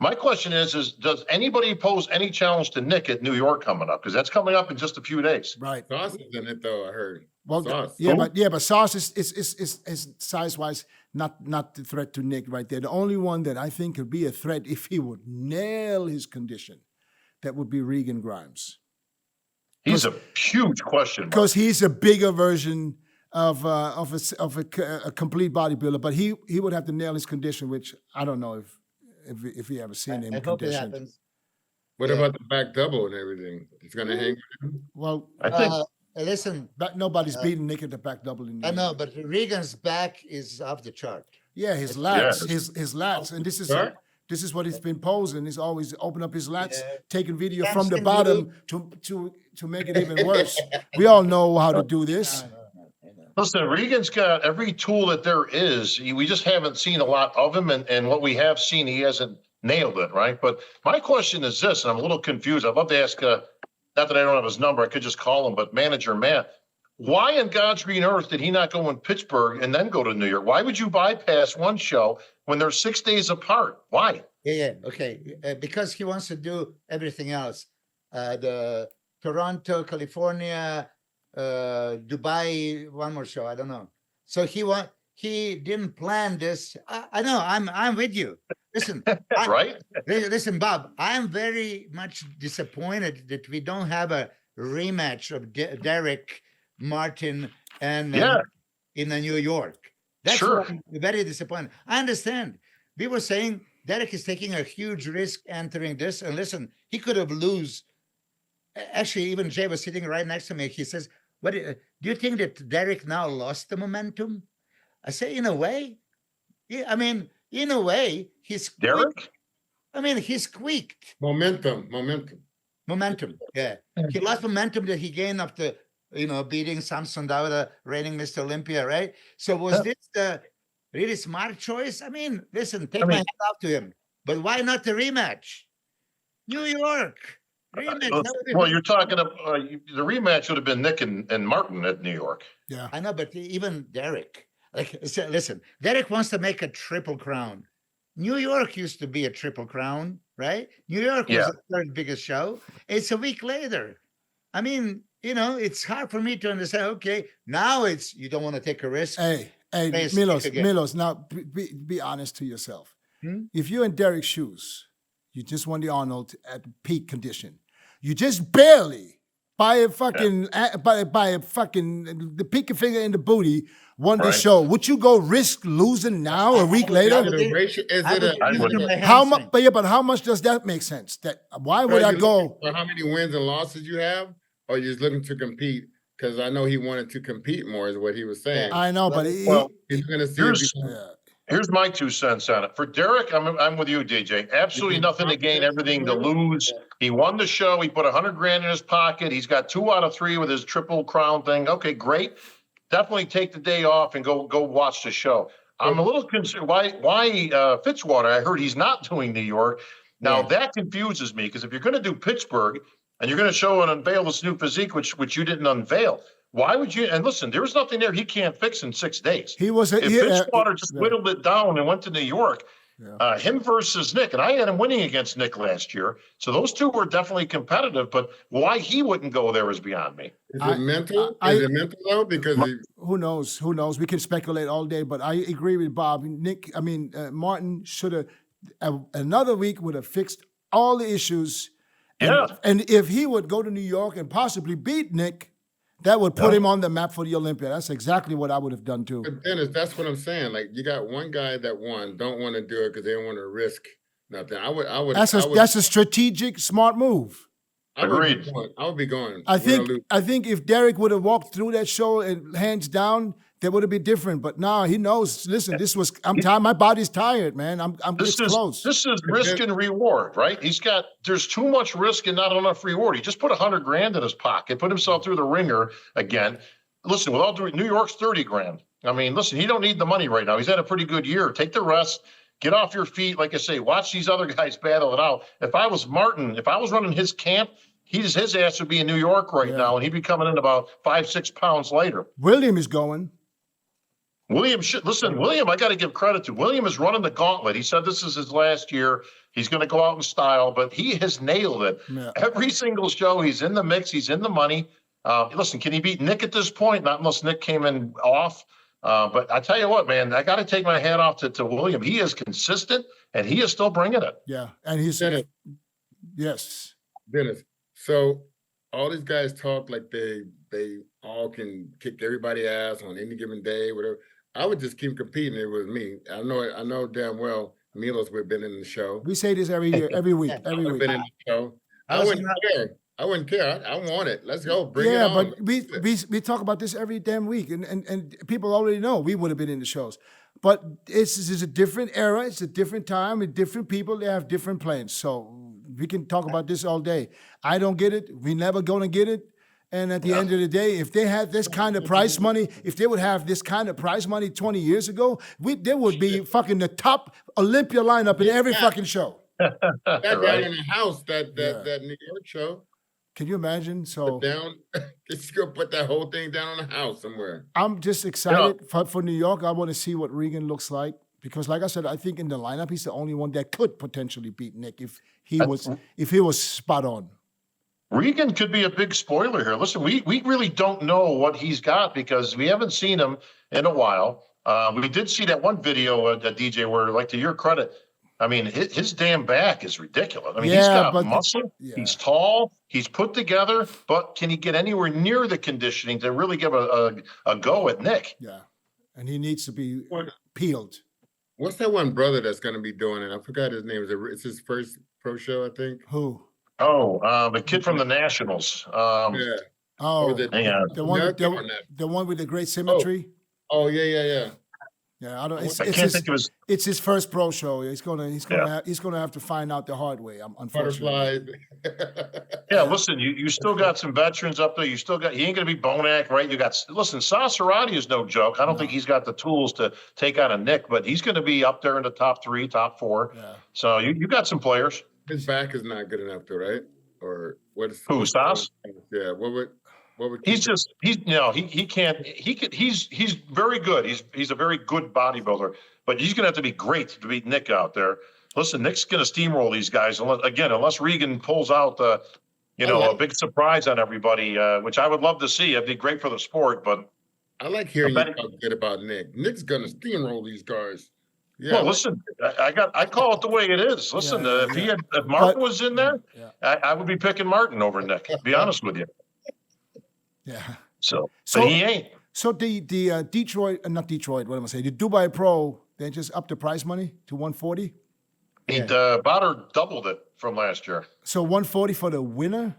B: My question is does anybody pose any challenge to Nick at New York coming up? Because that's coming up in just a few days.
A: Right.
C: Sauce is in it, though, I heard.
A: Well,
C: Sauce.
A: but Sauce is size-wise not the threat to Nick right there. The only one that I think could be a threat if he would nail his condition, that would be Regan Grimes.
B: He's a huge question mark.
A: Because he's a bigger version of a complete bodybuilder, but he would have to nail his condition, which I don't know if he ever seen him
D: I hope it
A: conditioned.
D: happens.
C: What about the back double and everything? It's going to hang with him?
A: Well,
B: I think
D: Listen,
A: nobody's beating Nick at the back double in the
D: I know, but Regan's back is off the chart.
A: Yeah, his lats,
B: Yes.
A: his lats, and this is
C: Sorry?
A: this is what he's been posing. He's always open up his lats,
D: Yeah.
A: taking video
D: That's
A: from the
D: the
A: bottom to make it even worse. We all know how to do this.
B: Listen, Regan's got every tool that there is. We just haven't seen a lot of him, and what we have seen, he hasn't nailed it, right? But my question is this, and I'm a little confused. I'd love to ask, not that I don't have his number, I could just call him, but Manager Matt, why in God's green earth did he not go in Pittsburgh and then go to New York? Why would you bypass one show when they're 6 days apart? Why?
D: Yeah, okay. Because he wants to do everything else. The Toronto, California, Dubai, one more show. I don't know. So he didn't plan this. I know. I'm with you. Listen,
B: Right?
D: listen, Bob. I'm very much disappointed that we don't have a rematch of Derek, Martin, and in New York. That's
B: Sure.
D: what I'm very disappointed. I understand. We were saying Derek is taking a huge risk entering this, and listen, he could have lose. Actually, even Jay was sitting right next to me. He says, "What do you think that Derek now lost the momentum?" I say, in a way. Yeah, I mean, in a way, he's
B: Derek?
D: I mean, he squeaked.
C: Momentum.
D: Yeah, he lost momentum that he gained after beating Samson Dawda, reigning Mr. Olympia, right? So was this the really smart choice? I mean, listen, take my hat off to him, but why not the rematch? New York rematch.
B: Well, you're talking about the rematch would have been Nick and Martin at New York.
A: Yeah.
D: I know, but even Derek, listen, Derek wants to make a triple crown. New York used to be a triple crown, right? New York was the third biggest show. It's a week later. I mean, it's hard for me to understand. Okay, now you don't want to take a risk.
A: Hey, Milos, now be honest to yourself. If you're in Derek's shoes, you just won the Arnold at peak condition. You just barely, by a fucking the pinky finger in the booty, won the show. Would you go risk losing now a week later? How much? But how much does that make sense? Why would I go?
C: For how many wins and losses you have, or you're just looking to compete? Because I know he wanted to compete more, is what he was saying.
A: I know, but
C: he's going to see.
B: Here's my 2 cents on it. For Derek, I'm with you, DJ. Absolutely nothing to gain, everything to lose. He won the show. He put $100,000 in his pocket. He's got 2 out of 3 with his triple crown thing. Okay, great. Definitely take the day off and go watch the show. I'm a little concerned. Why Fitzwater? I heard he's not doing New York. Now that confuses me, because if you're going to do Pittsburgh and you're going to show and unveil this new physique, which you didn't unveil, why would you? And listen, there was nothing there he can't fix in 6 days. If Fitzwater just whittled it down and went to New York, him versus Nick, and I had him winning against Nick last year, so those 2 were definitely competitive. But why he wouldn't go there is beyond me.
C: Is it mental? Is it mental though? Because
A: who knows? Who knows? We can speculate all day, but I agree with Bob. Martin should have another week would have fixed all the issues. And if he would go to New York and possibly beat Nick, that would put him on the map for the Olympia. That's exactly what I would have done too.
C: But Dennis, that's what I'm saying. Like, you got one guy that don't want to do it because they don't want to risk nothing.
A: That's a strategic, smart move.
B: Agreed.
C: I would be going.
A: I think if Derek would have walked through that show and hands down, that would have been different. But now he knows. Listen, I'm tired. My body's tired, man. It's close.
B: This is risk and reward, right? There's too much risk and not enough reward. He just put $100,000 in his pocket, put himself through the ringer again. Listen, with all due, New York's $30,000. I mean, listen, he don't need the money right now. He's had a pretty good year. Take the rest. Get off your feet. Like I say, watch these other guys battle it out. If I was Martin, if I was running his camp, his ass would be in New York right now, and he'd be coming in about 5-6 pounds later.
A: William is going.
B: William, I got to give credit to. William is running the gauntlet. He said this is his last year. He's going to go out in style, but he has nailed it. Yeah. Every single show, he's in the mix. He's in the money. Listen, can he beat Nick at this point? Not unless Nick came in off. But I tell you what, man, I got to take my hat off to William. He is consistent, and he is still bringing it.
A: Yeah, and he's
C: Dennis.
A: Yes,
C: Dennis. So all these guys talk like they all can kick everybody's ass on any given day, whatever. I would just keep competing. It was me. I know damn well Milos would have been in the show.
A: We say this every year, every week, every week.
C: Been in the show. I wouldn't care. I wouldn't care. I want it. Let's go. Bring it on.
A: Yeah, but we talk about this every damn week, and people already know we would have been in the shows. But it's a different era. It's a different time with different people. They have different plans. So we can talk about this all day. I don't get it. We never gonna get it. And at the end of the day, if they had this kind of prize money, if they would have this kind of prize money 20 years ago, there would be fucking the top Olympia lineup in every fucking show.
C: That down in the house, that New York show.
A: Can you imagine? So
C: Down, just go put that whole thing down on the house somewhere.
A: I'm just excited for New York. I want to see what Regan looks like because, like I said, I think in the lineup he's the only one that could potentially beat Nick if he was spot on.
B: Regan could be a big spoiler here. Listen, we really don't know what he's got because we haven't seen him in a while. We did see that one video, that DJ, where, like, to your credit, I mean, his damn back is ridiculous. I mean, he's got muscle, he's tall, he's put together, but can he get anywhere near the conditioning to really give a go at Nick?
A: Yeah, and he needs to be peeled.
C: What's that one brother that's going to be doing it? I forgot his name. It's his first pro show, I think.
A: Who?
B: Oh, the kid from the Nationals.
C: Yeah.
A: Oh,
B: hang on.
A: the one with the great symmetry.
C: Oh, yeah.
A: Yeah, I don't.
B: I can't think of his.
A: It's his first pro show. He's gonna have to find out the hard way. Unfortunately.
C: Butterfly.
B: Yeah, listen, you still got some veterans up there. You ain't gonna be Bonac, right? Listen, Sacerati is no joke. I don't think he's got the tools to take out a Nick, but he's gonna be up there in the top 3, top 4.
A: Yeah.
B: So you got some players.
C: His back is not good enough, though, right? Or what is
B: who? Sas?
C: Yeah. What would?
B: He's very good. He's a very good bodybuilder, but he's gonna have to be great to beat Nick out there. Listen, Nick's gonna steamroll these guys unless Regan pulls out a big surprise on everybody, which I would love to see. It'd be great for the sport, but
C: I like hearing you talk good about Nick. Nick's gonna steamroll these guys. Yeah.
B: Well, listen, I call it the way it is. Listen, if Martin was in there, I would be picking Martin over Nick. To be honest with you.
A: Yeah.
B: So he ain't.
A: So the not Detroit, what am I saying? The Dubai Pro, they just upped the prize money to 140.
B: Botter doubled it from last year.
A: So 140 for the winner.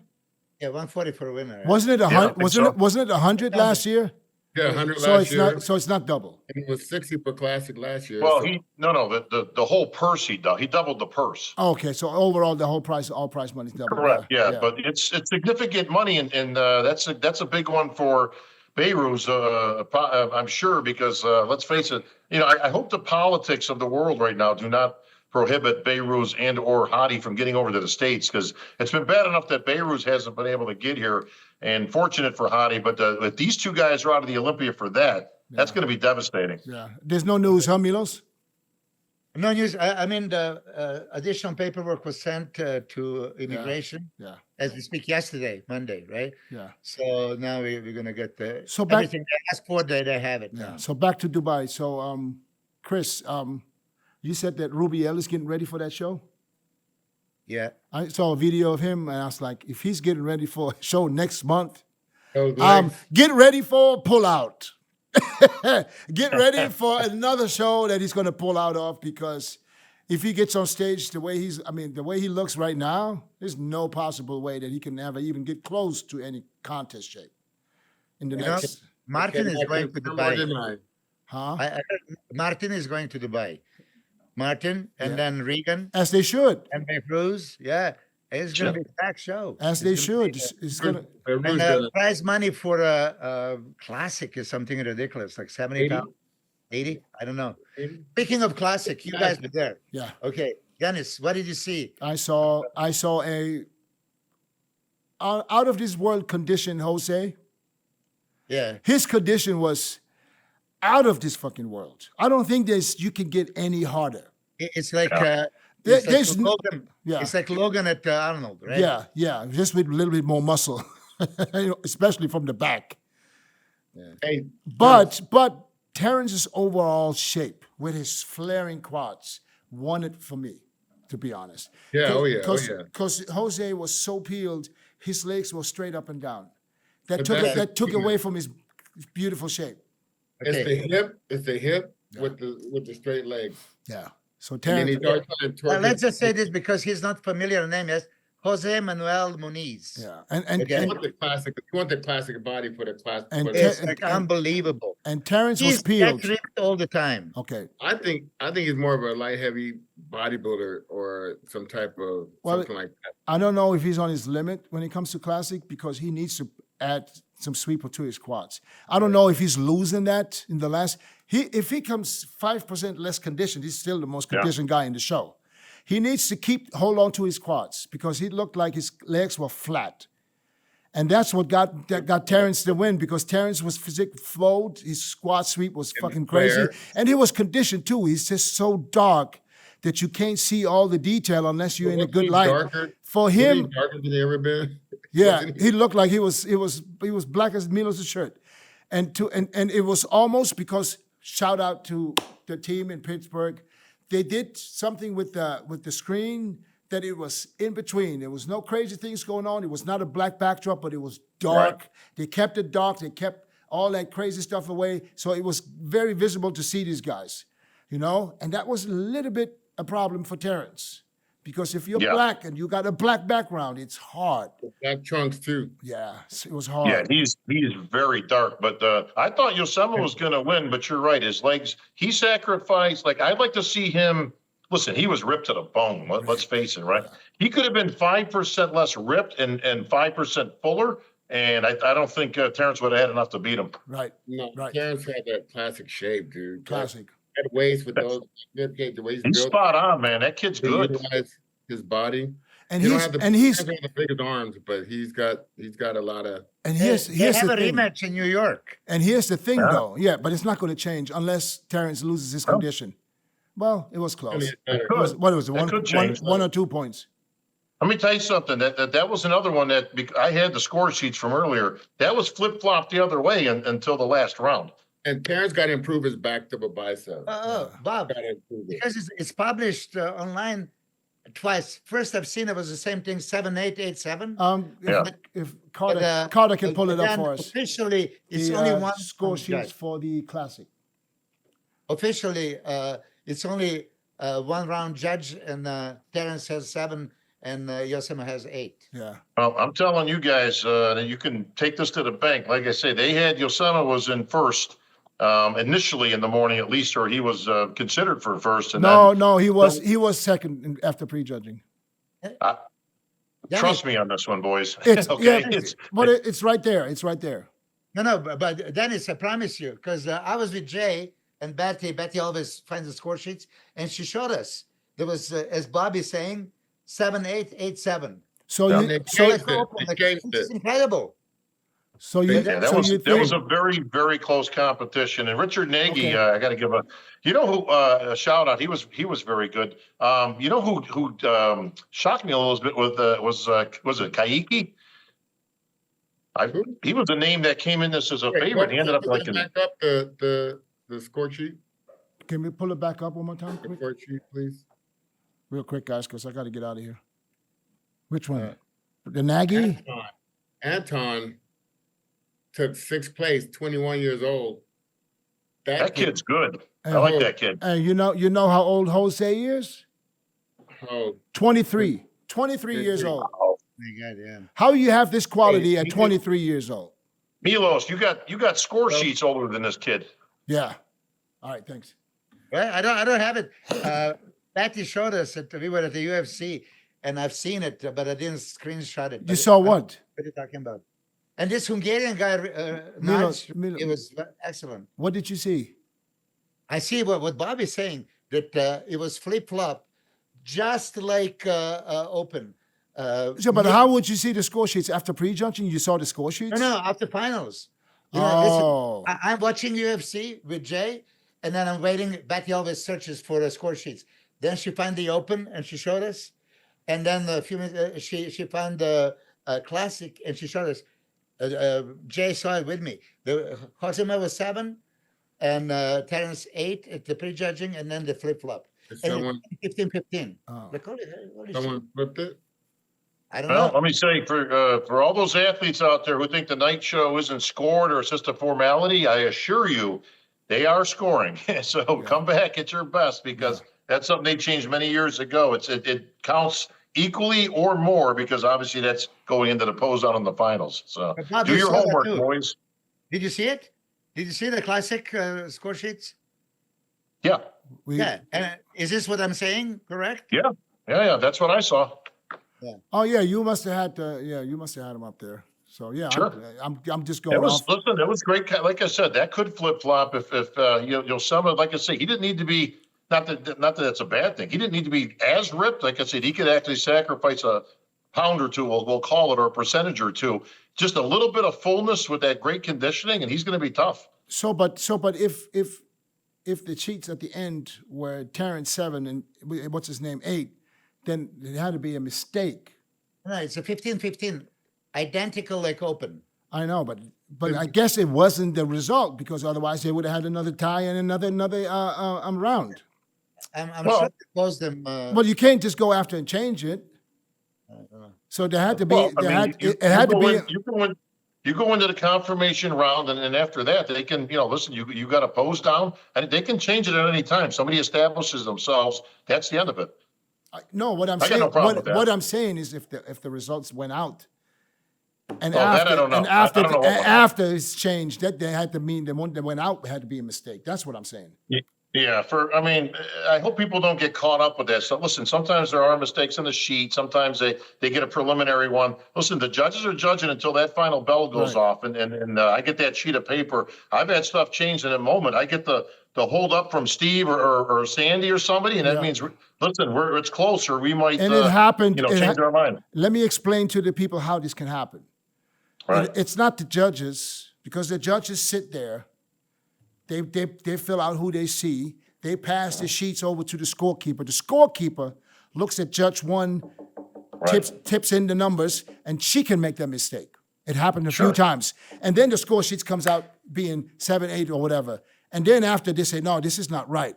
D: Yeah, 140 for a winner. Right?
A: Wasn't it Wasn't it 100 last year?
C: Yeah, 100 last year.
A: So it's not double.
C: And it was 60 for Classic last year.
B: Well, the whole purse he doubled the purse.
A: Okay, so overall the whole price, all prize money is double.
B: Correct. Yeah, but it's significant money, and that's a big one for Beirut, I'm sure, because let's face it, I hope the politics of the world right now do not prohibit Beirut and or Hadi from getting over to the States, because it's been bad enough that Beirut hasn't been able to get here, and fortunate for Hadi, but if these two guys are out of the Olympia for that's going to be devastating.
A: Yeah, there's no news, huh, Milos?
D: No news. I mean, the additional paperwork was sent to immigration as we speak yesterday, Monday, right?
A: Yeah.
D: So now we're going to get
A: everything
D: they asked for, they have it now.
A: So back to Dubai. So, Chris, you said that Rubiel is getting ready for that show?
D: Yeah.
A: I saw a video of him, and I was like, if he's getting ready for a show next month, get ready for a pullout. Get ready for another show that he's going to pull out of, because if he gets on stage the way he looks right now, there's no possible way that he can ever even get close to any contest shape. In the next,
D: Martin is going to Dubai.
A: Huh?
D: I heard Martin is going to Dubai. Martin and then Regan.
A: As they should.
D: And Behruz, it's going to be a packed show.
A: As they should. It's going to.
D: And prize money for a classic is something ridiculous, like 70 pounds, 80? I don't know. 80? Speaking of classic, you guys were there.
A: Yeah.
D: Okay, Dennis, what did you see?
A: I saw a out of this world condition, Jose.
D: Yeah.
A: His condition was out of this fucking world. I don't think you can get any harder.
D: It's like Logan.
A: Yeah.
D: It's like Logan at Arnold, right?
A: Yeah, just with a little bit more muscle, especially from the back.
C: Yeah. Hey,
A: but Terrence's overall shape with his flaring quads won it for me, to be honest.
C: Yeah,
A: Because Jose was so peeled, his legs were straight up and down. That took away from his beautiful shape.
C: Okay. It's the hip with the straight legs.
A: Yeah. So Terrence,
D: let's just say this because he's not familiar name. Yes, Jose Manuel Muniz.
A: Yeah,
C: you want the classic body for the classic.
D: It's unbelievable.
A: And Terrence was peeled
D: all the time.
A: Okay.
C: I think he's more of a light heavy bodybuilder or some type of something like that.
A: I don't know if he's on his limit when it comes to classic, because he needs to add some sweeper to his quads. I don't know if he's losing that in the last. If he comes 5% less conditioned, he's still the most conditioned guy in the show. He needs to hold on to his quads, because he looked like his legs were flat. And that's what got Terrence the win, because Terrence was flowed. His squat sweep was fucking crazy.
C: Fair.
A: And he was conditioned too. He's just so dark that you can't see all the detail unless you're in a
C: Wasn't
A: good
C: he
A: light.
C: darker?
A: For
C: Wasn't he
A: him,
C: darker than he ever been?
A: yeah,
C: Wasn't
A: he looked like he was black as Milos' shirt. And it was almost because, shout out to the team in Pittsburgh, they did something with the screen that it was in between. There was no crazy things going on. It was not a black backdrop, but it was dark.
C: Right.
A: They kept it dark. They kept all that crazy stuff away. So it was very visible to see these guys, you know? And that was a little bit a problem for Terrence. Because if you're
B: Yeah.
A: black and you got a black background, it's hard.
C: Black trunks too.
A: Yeah, it was hard.
B: Yeah, he's very dark, but I thought Yosema was going to win, but you're right. His legs, he sacrificed. Like, I'd like to see him. Listen, he was ripped to the bone. Let's face it, right? He could have been 5% less ripped and 5% fuller, and I don't think Terrence would have had enough to beat him.
A: Right,
C: No,
A: Right.
C: Terrence had that classic shape, dude.
A: classic.
C: That waist with those the way
B: He's
C: built
B: spot on, man. That kid's
C: to
B: good.
C: utilize his body.
A: And
C: He don't
A: he's
C: have the,
A: and
C: he
A: he's
C: doesn't have the biggest arms, but he's got a lot of.
A: and
D: They
A: here's
D: have
A: the
D: a
A: thing.
D: rematch in New York.
A: And here's the thing,
B: Yeah.
A: though. Yeah, but it's not going to change unless Terrence loses his condition. Well, it was
C: I
A: close.
C: mean, better.
B: Good.
A: What was it?
B: That could change.
A: 1 or 2 points.
B: Let me tell you something. That was another one that I had the score sheets from earlier. That was flip flopped the other way until the last round.
C: And Terrence got to improve his back double bicep.
D: Bob,
C: Got to improve it.
D: because it's published online twice. First, I've seen it was the same thing, 7-8, 8-7.
B: Yeah.
A: If Carter,
D: But,
A: Carter can pull it up
D: again,
A: for us.
D: Officially, it's
A: The
D: only one
A: score
D: judge.
A: sheets for the classic.
D: Officially, it's only one round judge, and Terrence has 7, and Yosema has 8.
A: Yeah.
B: Well, I'm telling you guys that you can take this to the bank. Like I say, they had Yosema was in first initially in the morning, at least, or he was considered for first. And
A: No, he was second after prejudging.
B: then trust me on this one, boys.
A: It's
B: okay.
A: yeah, but it's right there. It's right there.
D: No, but Dennis, I promise you, because I was with Jay and Betty. Betty always finds the score sheets, and she showed us. There was, as Bobby's saying, 7-8, 8-7.
A: So
B: Yeah.
A: you
C: They
A: so
C: changed it. They changed
D: It's
C: it.
D: incredible.
A: so you
B: Yeah, that
A: so
B: was
A: you
B: that was
A: think
B: a very, very close competition. And Richard Nagy,
A: Okay.
B: I got to give a shout out. He was very good. You know who shocked me a little bit with was it Kaiki? He was a name that came in this as a favorite. He ended up like
C: back up the score sheet.
A: can we pull it back up one more time,
C: The
A: quick?
C: score sheet, please.
A: Real quick, guys, because I got to get out of here. Which one? The Nagy?
C: Anton took 6th place, 21 years old.
B: that kid's good. I
A: And,
B: like that kid.
A: and you know how old Jose is?
C: Oh,
A: 23. 23 years old.
D: My God, yeah.
A: How you have this quality
C: Hey,
A: at
C: he
A: 23 years old?
B: Milos, you got score sheets older than this kid.
A: Yeah. All right, thanks.
D: Well, I don't have it. Patty showed us that we were at the UFC, and I've seen it, but I didn't screenshot it.
A: You saw what?
D: What are you talking about? And this Hungarian guy,
A: Milos,
D: Nagy,
A: Milos.
D: it was excellent.
A: What did you see?
D: I see what Bobby's saying, that it was flip-flop, just like open.
A: So, but how would you see the score sheets after prejudging? You saw the score sheets?
D: No, after finals. You know, listen,
A: Oh,
D: I'm watching UFC with Jay, and then I'm waiting. Betty always searches for the score sheets. Then she found the open, and she showed us. And then a few minutes, she found the classic, and she showed us. Jay saw it with me. The Josema was 7, and Terrence 8 at the prejudging, and then the flip flop.
C: did
D: And
C: someone
D: 15-15.
A: oh.
D: Like, holy shit.
C: someone flipped it?
D: I don't
B: Well,
D: know.
B: let me say for all those athletes out there who think the night show isn't scored or it's just a formality, I assure you, they are scoring. So come back at your best because that's something they changed many years ago. It counts equally or more because obviously that's going into the pose out in the finals. So
D: But Bob,
B: do
D: you
B: your
D: saw that
B: homework,
D: too.
B: boys.
D: Did you see it? Did you see the classic score sheets?
B: Yeah,
D: Yeah. And is this what I'm saying? Correct?
B: yeah. That's what I saw.
A: Oh yeah, you must have had them up there. So yeah,
B: Sure.
A: I'm just going
B: It was
A: off.
B: listen. It was great. Like I said, that could flip flop if you'll sum it. Like I say, he didn't need to be. Not that that's a bad thing. He didn't need to be as ripped. Like I said, he could actually sacrifice a pound or two. We'll call it, or a percentage or two. just a little bit of fullness with that great conditioning, and he's going to be tough.
A: But if the cheats at the end were Terrence 7 and what's his name 8, then it had to be a mistake.
D: No, it's a 15-15, identical like open.
A: I know, but I guess it wasn't the result, because otherwise they would have had another tie and another round.
D: I'm sure they closed them.
A: Well, you can't just go after and change it. So there had to be.
B: Well, I mean,
A: it had to be.
B: You go into the confirmation round, and after that, they can, listen, you got a pose down, and they can change it at any time. Somebody establishes themselves. That's the end of it.
A: No, what I'm
B: I got
A: saying.
B: no problem with that.
A: What I'm saying is, if the results went out, and
B: that I don't know. I don't know what
A: after it's changed, that they had to mean the one that went out had to be a mistake. That's what I'm saying.
B: Yeah, I hope people don't get caught up with that. So listen, sometimes there are mistakes in the sheet. Sometimes they get a preliminary one. Listen, the judges are judging until that final bell goes off, and I get that sheet of paper. I've had stuff changed in a moment. I get the hold up from Steve or Sandy or somebody, and that means, listen, it's closer. We might,
A: and it happened.
B: Change our mind.
A: Let me explain to the people how this can happen.
B: Right.
A: It's not the judges, because the judges sit there. They fill out who they see. They pass the sheets over to the scorekeeper. The scorekeeper looks at Judge 1, tips in the numbers, and she can make that mistake. It happened a few times. And then the score sheets comes out being 7, 8, or whatever. And then after they say, no, this is not right.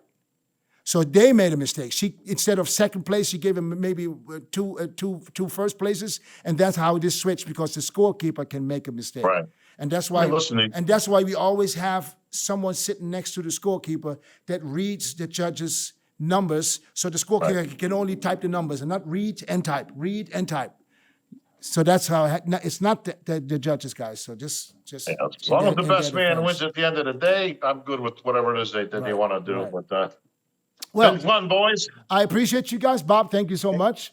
A: So they made a mistake. She, instead of second place, she gave him maybe two first places, and that's how this switched, because the scorekeeper can make a mistake.
B: Right.
A: And that's why,
B: and
A: that's why we always have someone sitting next to the scorekeeper that reads the judge's numbers, so the scorekeeper can only type the numbers and not read and type. So that's how it's not the judges, guys. So just
B: as long as the best man wins at the end of the day, I'm good with whatever it is that they want to do.
A: Right.
B: But
A: well,
B: been fun, boys.
A: I appreciate you guys, Bob. Thank you so much.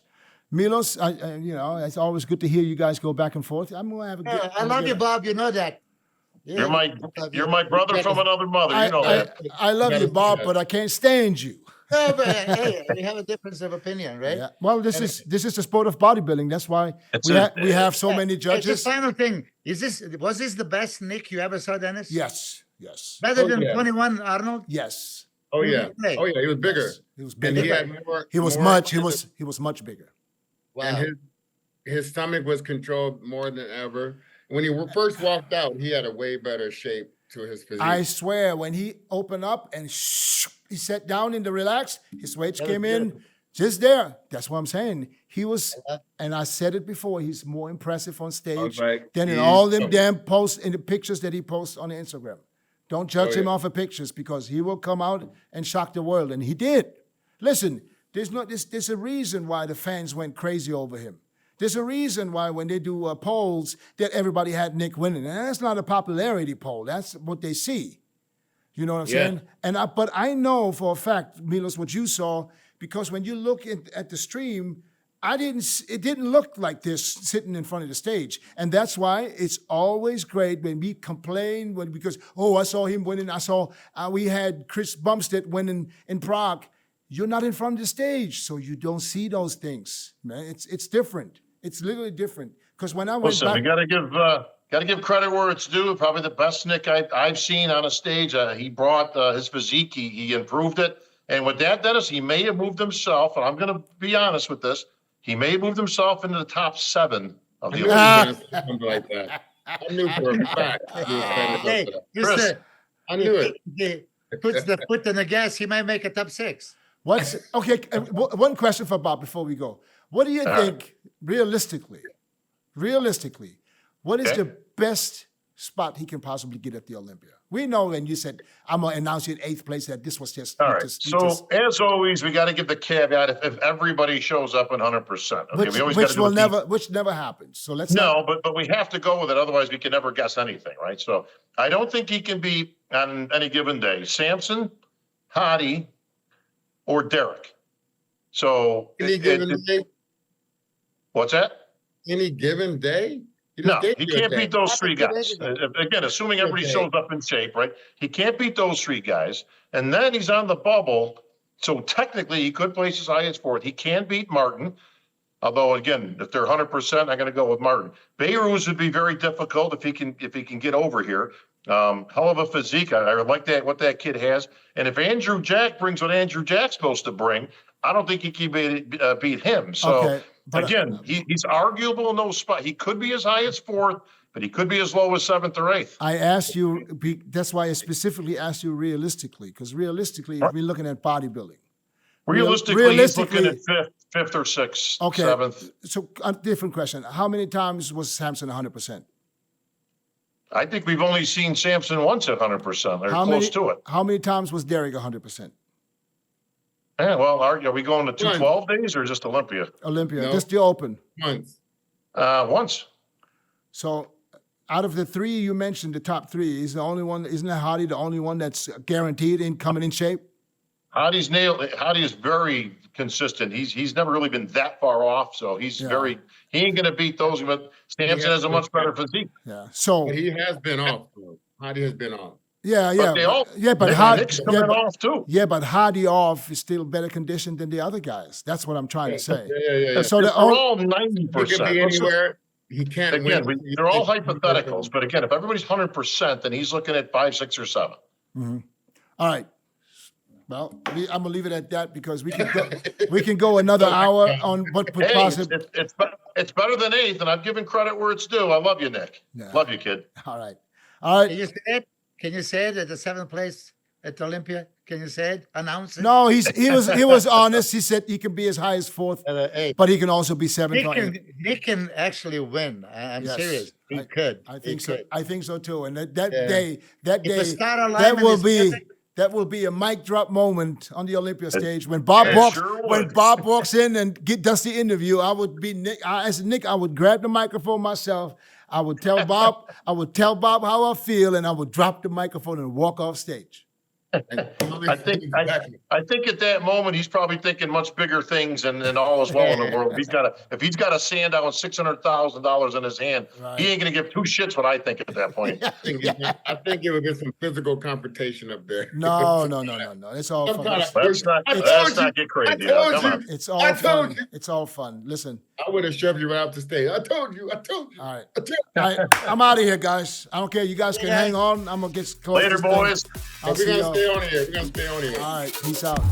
A: Milos, it's always good to hear you guys go back and forth. I'm gonna have a good.
D: I love you, Bob. You know that.
B: Yeah, you're my brother from another mother. You know that.
A: I love you, Bob, but I can't stand you.
D: No, but hey, we have a difference of opinion, right?
A: Yeah. Well, this is the sport of bodybuilding. That's why we have so many judges.
D: The final thing was this the best Nick you ever saw, Dennis?
A: Yes.
D: Better than 21 Arnold?
A: Yes.
C: Oh yeah. He was bigger.
A: Yes. He was bigger.
C: And he was
A: much bigger.
C: Wow. And his stomach was controlled more than ever. When he first walked out, he had a way better shape to his physique.
A: I swear, when he opened up and he sat down in the relax, his weights came in just there. That's what I'm saying. He was, and I said it before, he's more impressive on stage than in all them damn posts, in the pictures that he posts on Instagram. Don't judge him off of pictures, because he will come out and shock the world, and he did. Listen, there's a reason why the fans went crazy over him. There's a reason why when they do polls that everybody had Nick winning. And that's not a popularity poll. That's what they see. You know what I'm saying? But I know for a fact, Milos, what you saw, because when you look at the stream, it didn't look like this sitting in front of the stage. And that's why it's always great when we complain, because I saw him winning. I saw we had Chris Bumstead winning in Prague. You're not in front of the stage, so you don't see those things, man. It's different. It's literally different. Because when I went back,
B: we gotta give credit where it's due. Probably the best Nick I've seen on a stage. He brought his physique. He improved it. And with that, Dennis, he may have moved himself. And I'm going to be honest with this. He may have moved himself into the top 7 of the Olympics.
C: Something like that. I knew for a fact.
B: I
C: knew it.
D: Puts the foot on the gas. He might make a top 6.
A: Okay, one question for Bob before we go. What do you think, realistically, what is the best spot he can possibly get at the Olympia? We know, and you said, I'm going to announce you in 8th place, that this was just...
B: All right, as always, we got to give the caveat if everybody shows up 100%. Okay?
A: Which never happens. So let's...
B: But we have to go with it. Otherwise, we can never guess anything, right? So I don't think he can beat, on any given day, Samson, Hadi, or Derek. So...
C: Any given day?
B: What's that?
C: Any given day?
B: No, he can't beat those 3 guys. Again, assuming everybody shows up in shape, right? He can't beat those 3 guys. And then he's on the bubble. So technically, he could place as high as 4th. He can beat Martin. Although again, if they're 100%, I'm going to go with Martin. Beirut would be very difficult if he can get over here. Hell of a physique. I like that, what that kid has. And if Andrew Jack brings what Andrew Jack's supposed to bring, I don't think he can beat him. So
A: Okay, but,
B: again, he's arguable in those spots. He could be as high as 4th, but he could be as low as 7th or 8th.
A: I asked you, that's why I specifically asked you realistically, because realistically, if we're looking at bodybuilding.
B: Realistically, he's looking at 5th or 6th,
A: Okay.
B: 7th.
A: So a different question. How many times was Samson 100%?
B: I think we've only seen Samson once at 100%, or close to it.
A: How many times was Derek 100%?
B: Yeah, well, are we going to 212 days or just Olympia?
A: Olympia,
C: No.
A: just the open.
C: Once.
B: Once.
A: So out of the 3 you mentioned, the top 3, he's the only one, isn't that Hadi the only one that's guaranteed in coming in shape?
B: Hadi is very consistent. He's never really been that far off, so he ain't gonna beat those, but Samson has a much better physique.
A: Yeah. So
C: But he has been off, though. Hadi has been off.
A: yeah. But
B: Nick's coming off too.
A: Yeah, but Hadi off is still better conditioned than the other guys. That's what I'm trying to say.
C: Yeah.
A: So
B: They're all
C: He could
B: 90%.
C: be anywhere. He can't
B: Again,
C: win.
B: they're all hypotheticals, but again, if everybody's 100%, then he's looking at 5, 6, or 7.
A: All right. Well, I'm gonna leave it at that because we can go another hour on what would
B: Hey,
A: possibly.
B: it's better than 8th, and I'm giving credit where it's due. I love you, Nick.
A: Yeah.
B: Love you, kid.
A: All right.
D: Can you say it? Can you say it at the 7th place at Olympia? Can you say it? Announce it?
A: No, he was honest. He said he can be as high as 4th,
D: Hey,
A: but he can also be 7th or 8th.
D: Nick can actually win. I'm
A: Yes.
D: serious. He could.
A: I think
D: He
A: so.
D: could.
A: I think so too. And that
D: Yeah.
A: day,
D: If the star
A: that
D: alignment
A: will
D: is
A: be
D: perfect-
A: that will be a mic drop moment on the Olympia stage when Bob walks in and does the interview. I would be Nick. As Nick, I would grab the microphone myself. I would tell Bob. How I feel, and I would drop the microphone and walk off stage.
B: I think at that moment he's probably thinking much bigger things and all is well in the world. If he's got a Sandow and $600,000 in his hand, he ain't gonna give 2 shits what I think at that point.
C: I think it would get some physical confrontation up there.
A: No. It's all fun.
B: Let's not get crazy. Come on.
A: It's all fun. It's all fun. Listen.
C: I would have shoved you right off the stage. I told you.
A: All right. I'm out of here, guys. I don't care. You guys can hang on. I'm gonna get close.
B: Later, boys.
C: We're gonna stay on here.
A: All right. Peace out.